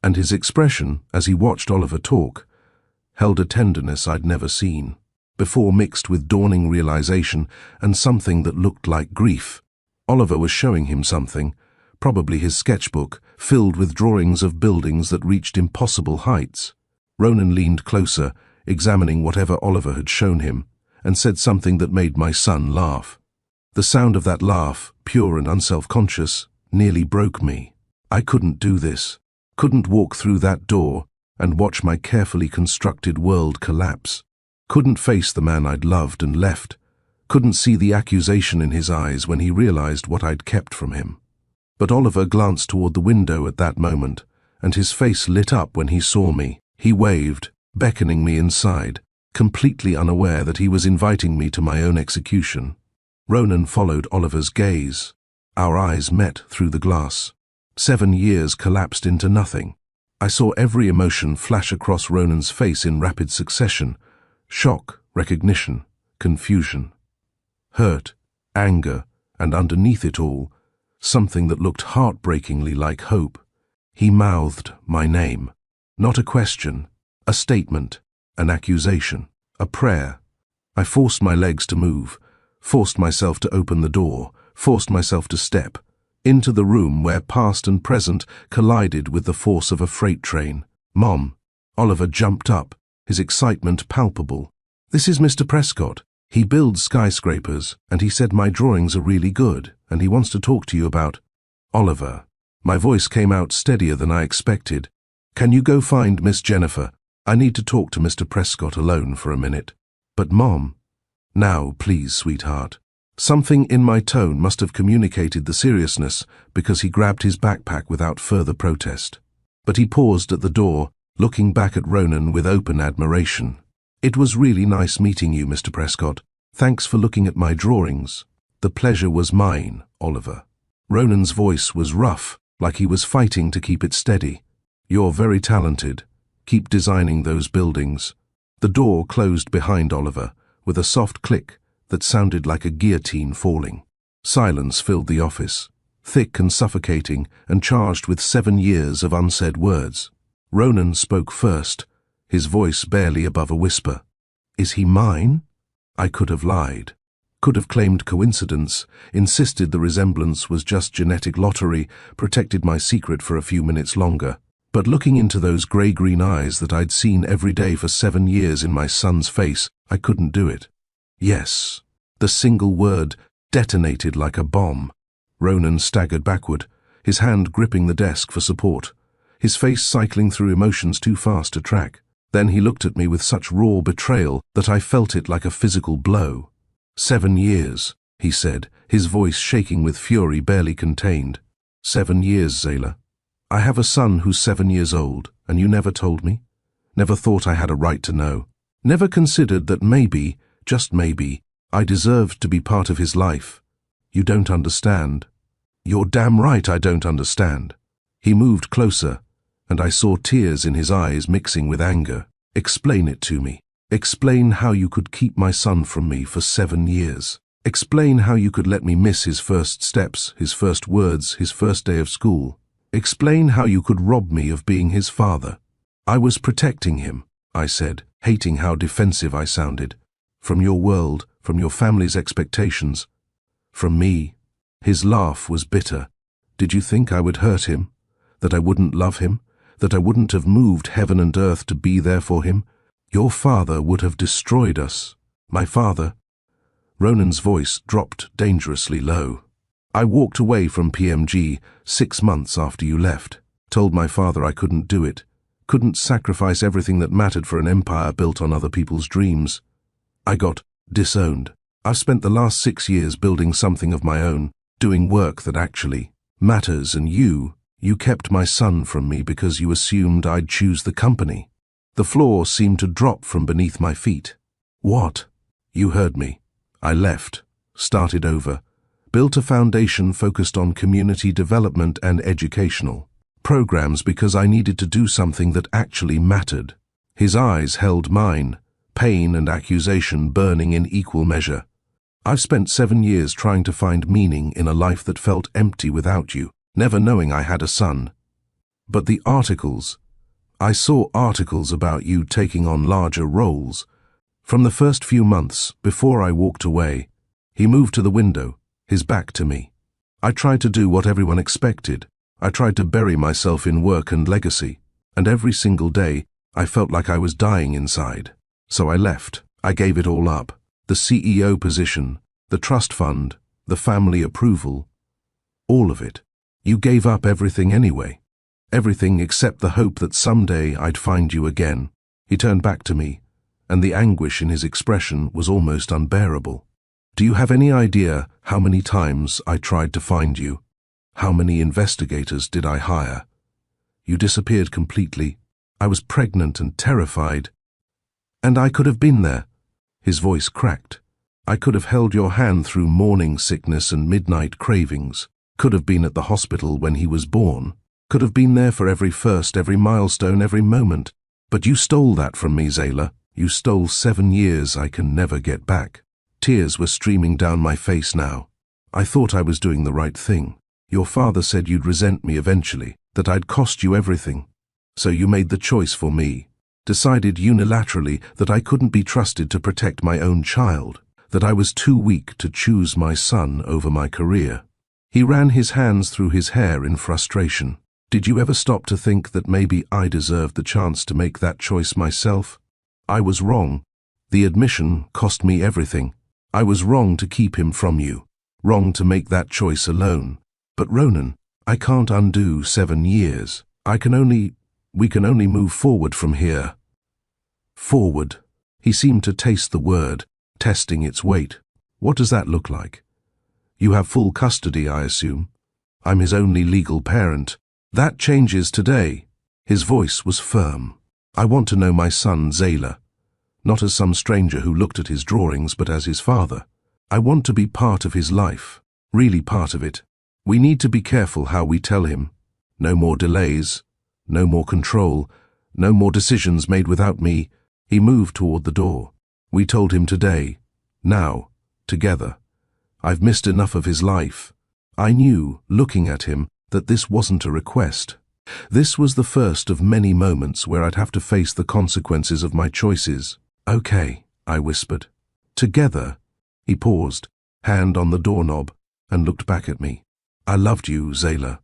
And his expression, as he watched Oliver talk, held a tenderness I'd never seen, before mixed with dawning realization and something that looked like grief. Oliver was showing him something, probably his sketchbook, filled with drawings of buildings that reached impossible heights. Ronan leaned closer, examining whatever Oliver had shown him, and said something that made my son laugh. The sound of that laugh, pure and unself-conscious, nearly broke me. I couldn't do this, couldn't walk through that door and watch my carefully constructed world collapse, couldn't face the man I'd loved and left, couldn't see the accusation in his eyes when he realized what I'd kept from him. But Oliver glanced toward the window at that moment, and his face lit up when he saw me. He waved, beckoning me inside, completely unaware that he was inviting me to my own execution. Ronan followed Oliver's gaze. Our eyes met through the glass. 7 years collapsed into nothing. I saw every emotion flash across Ronan's face in rapid succession. Shock, recognition, confusion, hurt, anger, and underneath it all, something that looked heartbreakingly like hope. He mouthed my name. Not a question, a statement, an accusation, a prayer. I forced my legs to move, forced myself to open the door, forced myself to step into the room where past and present collided with the force of a freight train. Mom, Oliver jumped up, his excitement palpable. This is Mr. Prescott. He builds skyscrapers, and he said my drawings are really good, and he wants to talk to you about... Oliver. My voice came out steadier than I expected. Can you go find Miss Jennifer? I need to talk to Mr. Prescott alone for a minute. But Mom... Now, please, sweetheart. Something in my tone must have communicated the seriousness, because he grabbed his backpack without further protest. But he paused at the door, looking back at Ronan with open admiration. It was really nice meeting you, Mr. Prescott. Thanks for looking at my drawings. The pleasure was mine, Oliver. Ronan's voice was rough, like he was fighting to keep it steady. You're very talented. Keep designing those buildings. The door closed behind Oliver, with a soft click that sounded like a guillotine falling. Silence filled the office, thick and suffocating and charged with 7 years of unsaid words. Ronan spoke first, his voice barely above a whisper. Is he mine? I could have lied, could have claimed coincidence, insisted the resemblance was just genetic lottery, protected my secret for a few minutes longer. But looking into those grey-green eyes that I'd seen every day for 7 years in my son's face, I couldn't do it. Yes. The single word detonated like a bomb. Ronan staggered backward, his hand gripping the desk for support, his face cycling through emotions too fast to track. Then he looked at me with such raw betrayal that I felt it like a physical blow. 7 years, he said, his voice shaking with fury barely contained. 7 years, Zayla. I have a son who's 7 years old, and you never told me? Never thought I had a right to know? Never considered that maybe, just maybe, I deserved to be part of his life? You don't understand. You're damn right I don't understand. He moved closer, and I saw tears in his eyes mixing with anger. Explain it to me. Explain how you could keep my son from me for 7 years. Explain how you could let me miss his first steps, his first words, his first day of school. Explain how you could rob me of being his father. I was protecting him, I said, hating how defensive I sounded. From your world, from your family's expectations. From me. His laugh was bitter. Did you think I would hurt him? That I wouldn't love him? That I wouldn't have moved heaven and earth to be there for him? Your father would have destroyed us. My father. Ronan's voice dropped dangerously low. I walked away from PMG 6 months after you left. Told my father I couldn't do it. Couldn't sacrifice everything that mattered for an empire built on other people's dreams. I got disowned. I've spent the last 6 years building something of my own, doing work that actually matters, and you kept my son from me because you assumed I'd choose the company. The floor seemed to drop from beneath my feet. What? You heard me. I left, started over, built a foundation focused on community development and educational programs because I needed to do something that actually mattered. His eyes held mine, pain and accusation burning in equal measure. I've spent 7 years trying to find meaning in a life that felt empty without you, never knowing I had a son. But the articles, I saw articles about you taking on larger roles. From the first few months, before I walked away, he moved to the window, his back to me. I tried to do what everyone expected. I tried to bury myself in work and legacy, and every single day I felt like I was dying inside. So I left. I gave it all up. The CEO position, the trust fund, the family approval, all of it. You gave up everything anyway. Everything except the hope that someday I'd find you again. He turned back to me, and the anguish in his expression was almost unbearable. Do you have any idea how many times I tried to find you? How many investigators did I hire? You disappeared completely. I was pregnant and terrified. And I could have been there. His voice cracked. I could have held your hand through morning sickness and midnight cravings. Could have been at the hospital when he was born. Could have been there for every first, every milestone, every moment. But you stole that from me, Zayla. You stole 7 years I can never get back. Tears were streaming down my face now. I thought I was doing the right thing. Your father said you'd resent me eventually, that I'd cost you everything. So you made the choice for me. Decided unilaterally that I couldn't be trusted to protect my own child, that I was too weak to choose my son over my career. He ran his hands through his hair in frustration. Did you ever stop to think that maybe I deserved the chance to make that choice myself? I was wrong. The admission cost me everything. I was wrong to keep him from you, wrong to make that choice alone. But Ronan, I can't undo 7 years. We can only move forward from here. Forward. He seemed to taste the word, testing its weight. What does that look like? You have full custody, I assume. I'm his only legal parent. That changes today. His voice was firm. I want to know my son, Zayla. Not as some stranger who looked at his drawings, but as his father. I want to be part of his life, really part of it. We need to be careful how we tell him. No more delays, no more control, no more decisions made without me. He moved toward the door. We told him today, now, together. I've missed enough of his life. I knew, looking at him, that this wasn't a request. This was the first of many moments where I'd have to face the consequences of my choices. "Okay," I whispered. "Together." He paused, hand on the doorknob, and looked back at me. "I loved you, Zayla.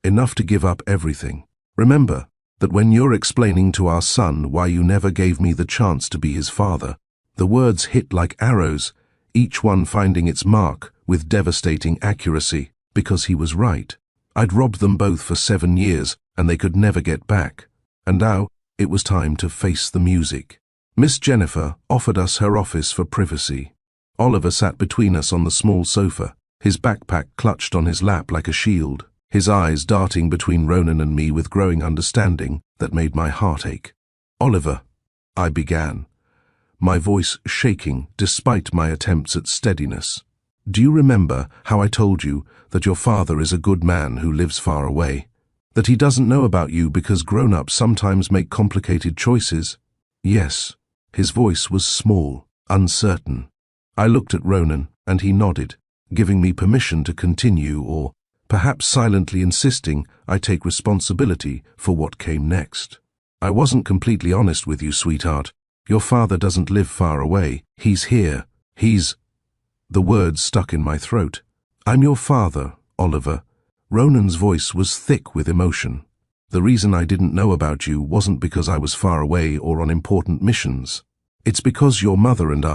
Enough to give up everything. Remember that when you're explaining to our son why you never gave me the chance to be his father." The words hit like arrows, each one finding its mark with devastating accuracy, because he was right. I'd robbed them both for 7 years, and they could never get back. And now it was time to face the music. Miss Jennifer offered us her office for privacy. Oliver sat between us on the small sofa, his backpack clutched on his lap like a shield, his eyes darting between Ronan and me with growing understanding that made my heart ache. "Oliver," I began, my voice shaking despite my attempts at steadiness. "Do you remember how I told you that your father is a good man who lives far away? That he doesn't know about you because grown-ups sometimes make complicated choices?" "Yes." His voice was small, uncertain. I looked at Ronan, and he nodded, giving me permission to continue, or perhaps silently insisting I take responsibility for what came next. "I wasn't completely honest with you, sweetheart. Your father doesn't live far away. He's here. He's—" The words stuck in my throat. "I'm your father, Oliver." Ronan's voice was thick with emotion. "The reason I didn't know about you wasn't because I was far away or on important missions. It's because your mother and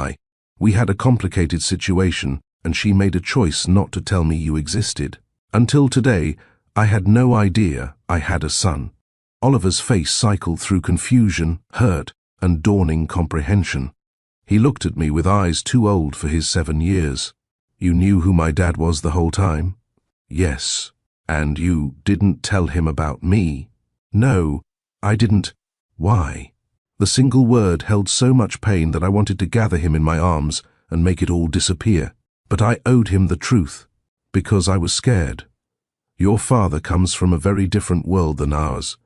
we had a complicated situation, and she made a choice not to tell me you existed. Until today, I had no idea I had a son." Oliver's face cycled through confusion, hurt, and dawning comprehension. He looked at me with eyes too old for his 7 years. "You knew who my dad was the whole time?" "Yes." "And you didn't tell him about me?" "No, I didn't." "Why?" The single word held so much pain that I wanted to gather him in my arms and make it all disappear. But I owed him the truth, because I was scared. Your father comes from a very different world than ours.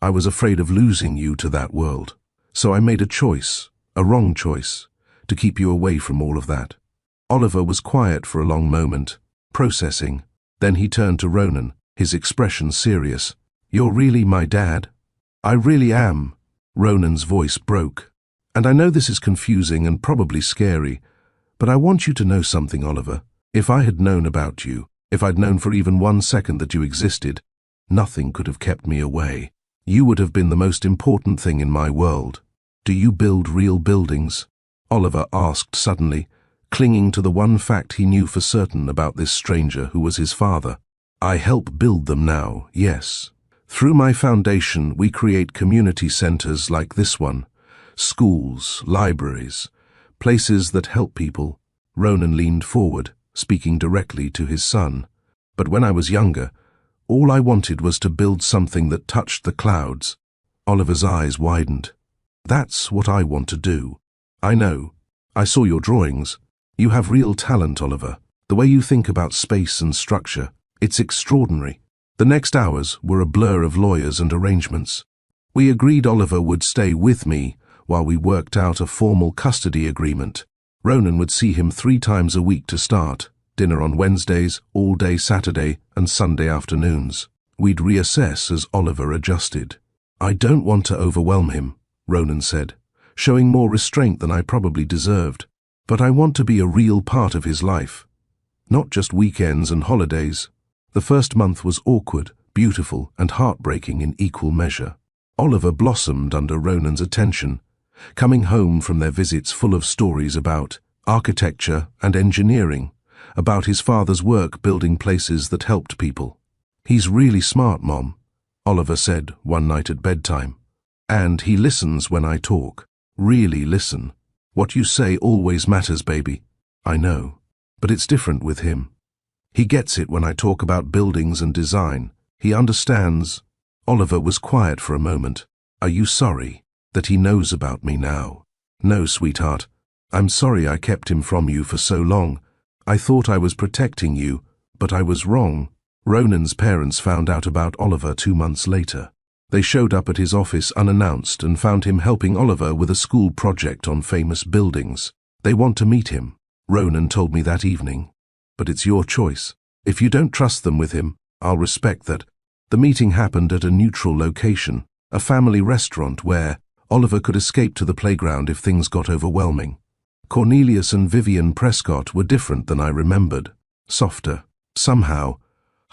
I was afraid of losing you to that world. So I made a choice, a wrong choice, to keep you away from all of that." Oliver was quiet for a long moment, processing. Then he turned to Ronan, his expression serious. "You're really my dad?" "I really am." Ronan's voice broke. "And I know this is confusing and probably scary, but I want you to know something, Oliver. If I had known about you, if I'd known for even 1 second that you existed, nothing could have kept me away. You would have been the most important thing in my world." "Do you build real buildings?" Oliver asked suddenly, clinging to the one fact he knew for certain about this stranger who was his father. "I help build them now, yes. Through my foundation, we create community centers like this one, schools, libraries, places that help people." Ronan leaned forward, speaking directly to his son. "But when I was younger, all I wanted was to build something that touched the clouds." Oliver's eyes widened. "That's what I want to do. I know. I saw your drawings. You have real talent, Oliver. The way you think about space and structure, it's extraordinary." The next hours were a blur of lawyers and arrangements. We agreed Oliver would stay with me while we worked out a formal custody agreement. Ronan would see him 3 times a week to start, dinner on Wednesdays, all day Saturday, and Sunday afternoons. We'd reassess as Oliver adjusted. "I don't want to overwhelm him," Ronan said, showing more restraint than I probably deserved. "But I want to be a real part of his life, not just weekends and holidays." The first month was awkward, beautiful, and heartbreaking in equal measure. Oliver blossomed under Ronan's attention, coming home from their visits full of stories about architecture and engineering, about his father's work building places that helped people. "He's really smart, Mom," Oliver said one night at bedtime. "And he listens when I talk. Really listen. What you say always matters, baby." "I know, but it's different with him. He gets it when I talk about buildings and design. He understands." Oliver was quiet for a moment. "Are you sorry that he knows about me now?" "No, sweetheart. I'm sorry I kept him from you for so long. I thought I was protecting you, but I was wrong." Ronan's parents found out about Oliver 2 months later. They showed up at his office unannounced and found him helping Oliver with a school project on famous buildings. "They want to meet him," Ronan told me that evening. "But it's your choice. If you don't trust them with him, I'll respect that." The meeting happened at a neutral location, a family restaurant where Oliver could escape to the playground if things got overwhelming. Cornelius and Vivian Prescott were different than I remembered, softer, somehow,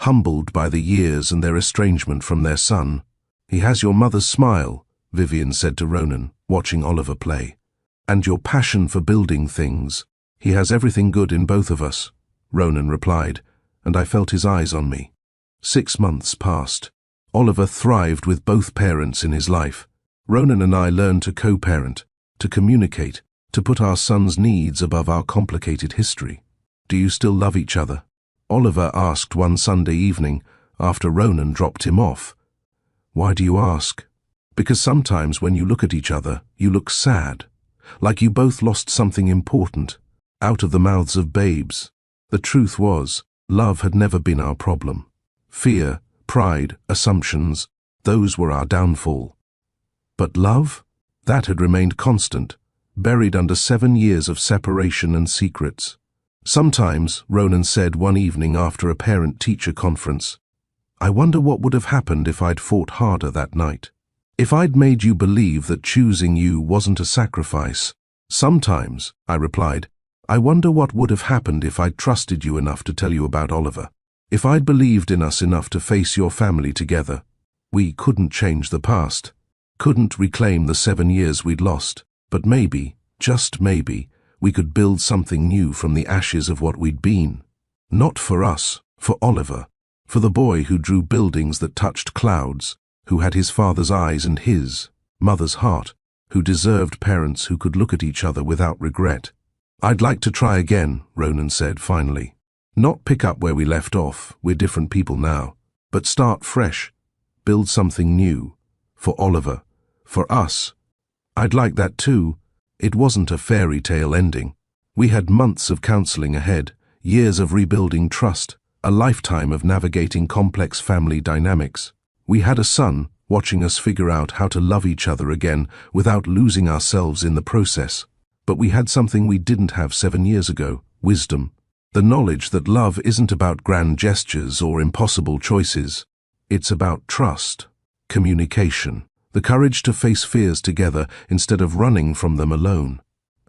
humbled by the years and their estrangement from their son. "He has your mother's smile," Vivian said to Ronan, watching Oliver play. "And your passion for building things. He has everything good in both of us," Ronan replied, and I felt his eyes on me. 6 months passed. Oliver thrived with both parents in his life. Ronan and I learned to co-parent, to communicate, to put our son's needs above our complicated history. "Do you still love each other?" Oliver asked one Sunday evening after Ronan dropped him off. "Why do you ask?" "Because sometimes when you look at each other, you look sad, like you both lost something important, out of the mouths of babes." The truth was, love had never been our problem. Fear, pride, assumptions, those were our downfall. But love? That had remained constant, buried under 7 years of separation and secrets. "Sometimes," Ronan said one evening after a parent-teacher conference, "I wonder what would have happened if I'd fought harder that night. If I'd made you believe that choosing you wasn't a sacrifice." "Sometimes," I replied, "I wonder what would have happened if I'd trusted you enough to tell you about Oliver. If I'd believed in us enough to face your family together. We couldn't change the past, couldn't reclaim the 7 years we'd lost, but maybe, just maybe, we could build something new from the ashes of what we'd been. Not for us, for Oliver, for the boy who drew buildings that touched clouds, who had his father's eyes and his mother's heart, who deserved parents who could look at each other without regret." "I'd like to try again," Ronan said finally. "Not pick up where we left off, we're different people now, but start fresh, build something new, for Oliver, for us." "I'd like that too." It wasn't a fairy tale ending. We had months of counseling ahead, years of rebuilding trust, a lifetime of navigating complex family dynamics. We had a son watching us figure out how to love each other again without losing ourselves in the process. But we had something we didn't have 7 years ago: wisdom. The knowledge that love isn't about grand gestures or impossible choices. It's about trust, communication, the courage to face fears together instead of running from them alone.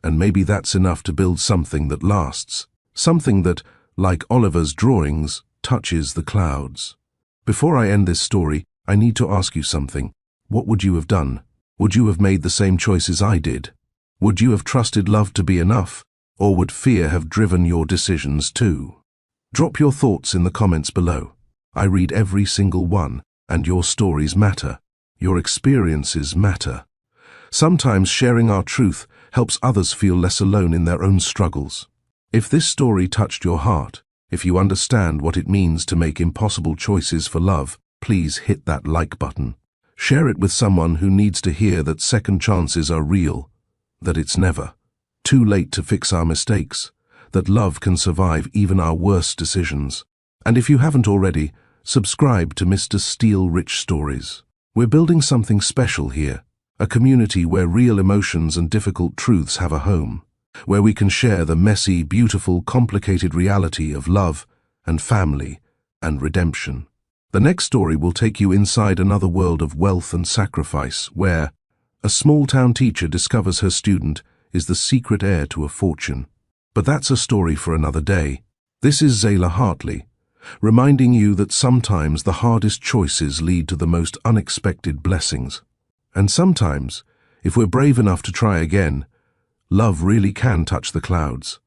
And maybe that's enough to build something that lasts, something that, like Oliver's drawings, touches the clouds. Before I end this story, I need to ask you something. What would you have done? Would you have made the same choices I did? Would you have trusted love to be enough, or would fear have driven your decisions too? Drop your thoughts in the comments below. I read every single one, and your stories matter. Your experiences matter. Sometimes sharing our truth helps others feel less alone in their own struggles. If this story touched your heart, if you understand what it means to make impossible choices for love, please hit that like button. Share it with someone who needs to hear that second chances are real, that it's never too late to fix our mistakes, that love can survive even our worst decisions. And if you haven't already, subscribe to Mr. Steele Rich Stories. We're building something special here, a community where real emotions and difficult truths have a home, where we can share the messy, beautiful, complicated reality of love and family and redemption. The next story will take you inside another world of wealth and sacrifice, where a small-town teacher discovers her student is the secret heir to a fortune. But that's a story for another day. This is Zayla Hartley, reminding you that sometimes the hardest choices lead to the most unexpected blessings. And sometimes, if we're brave enough to try again, love really can touch the clouds.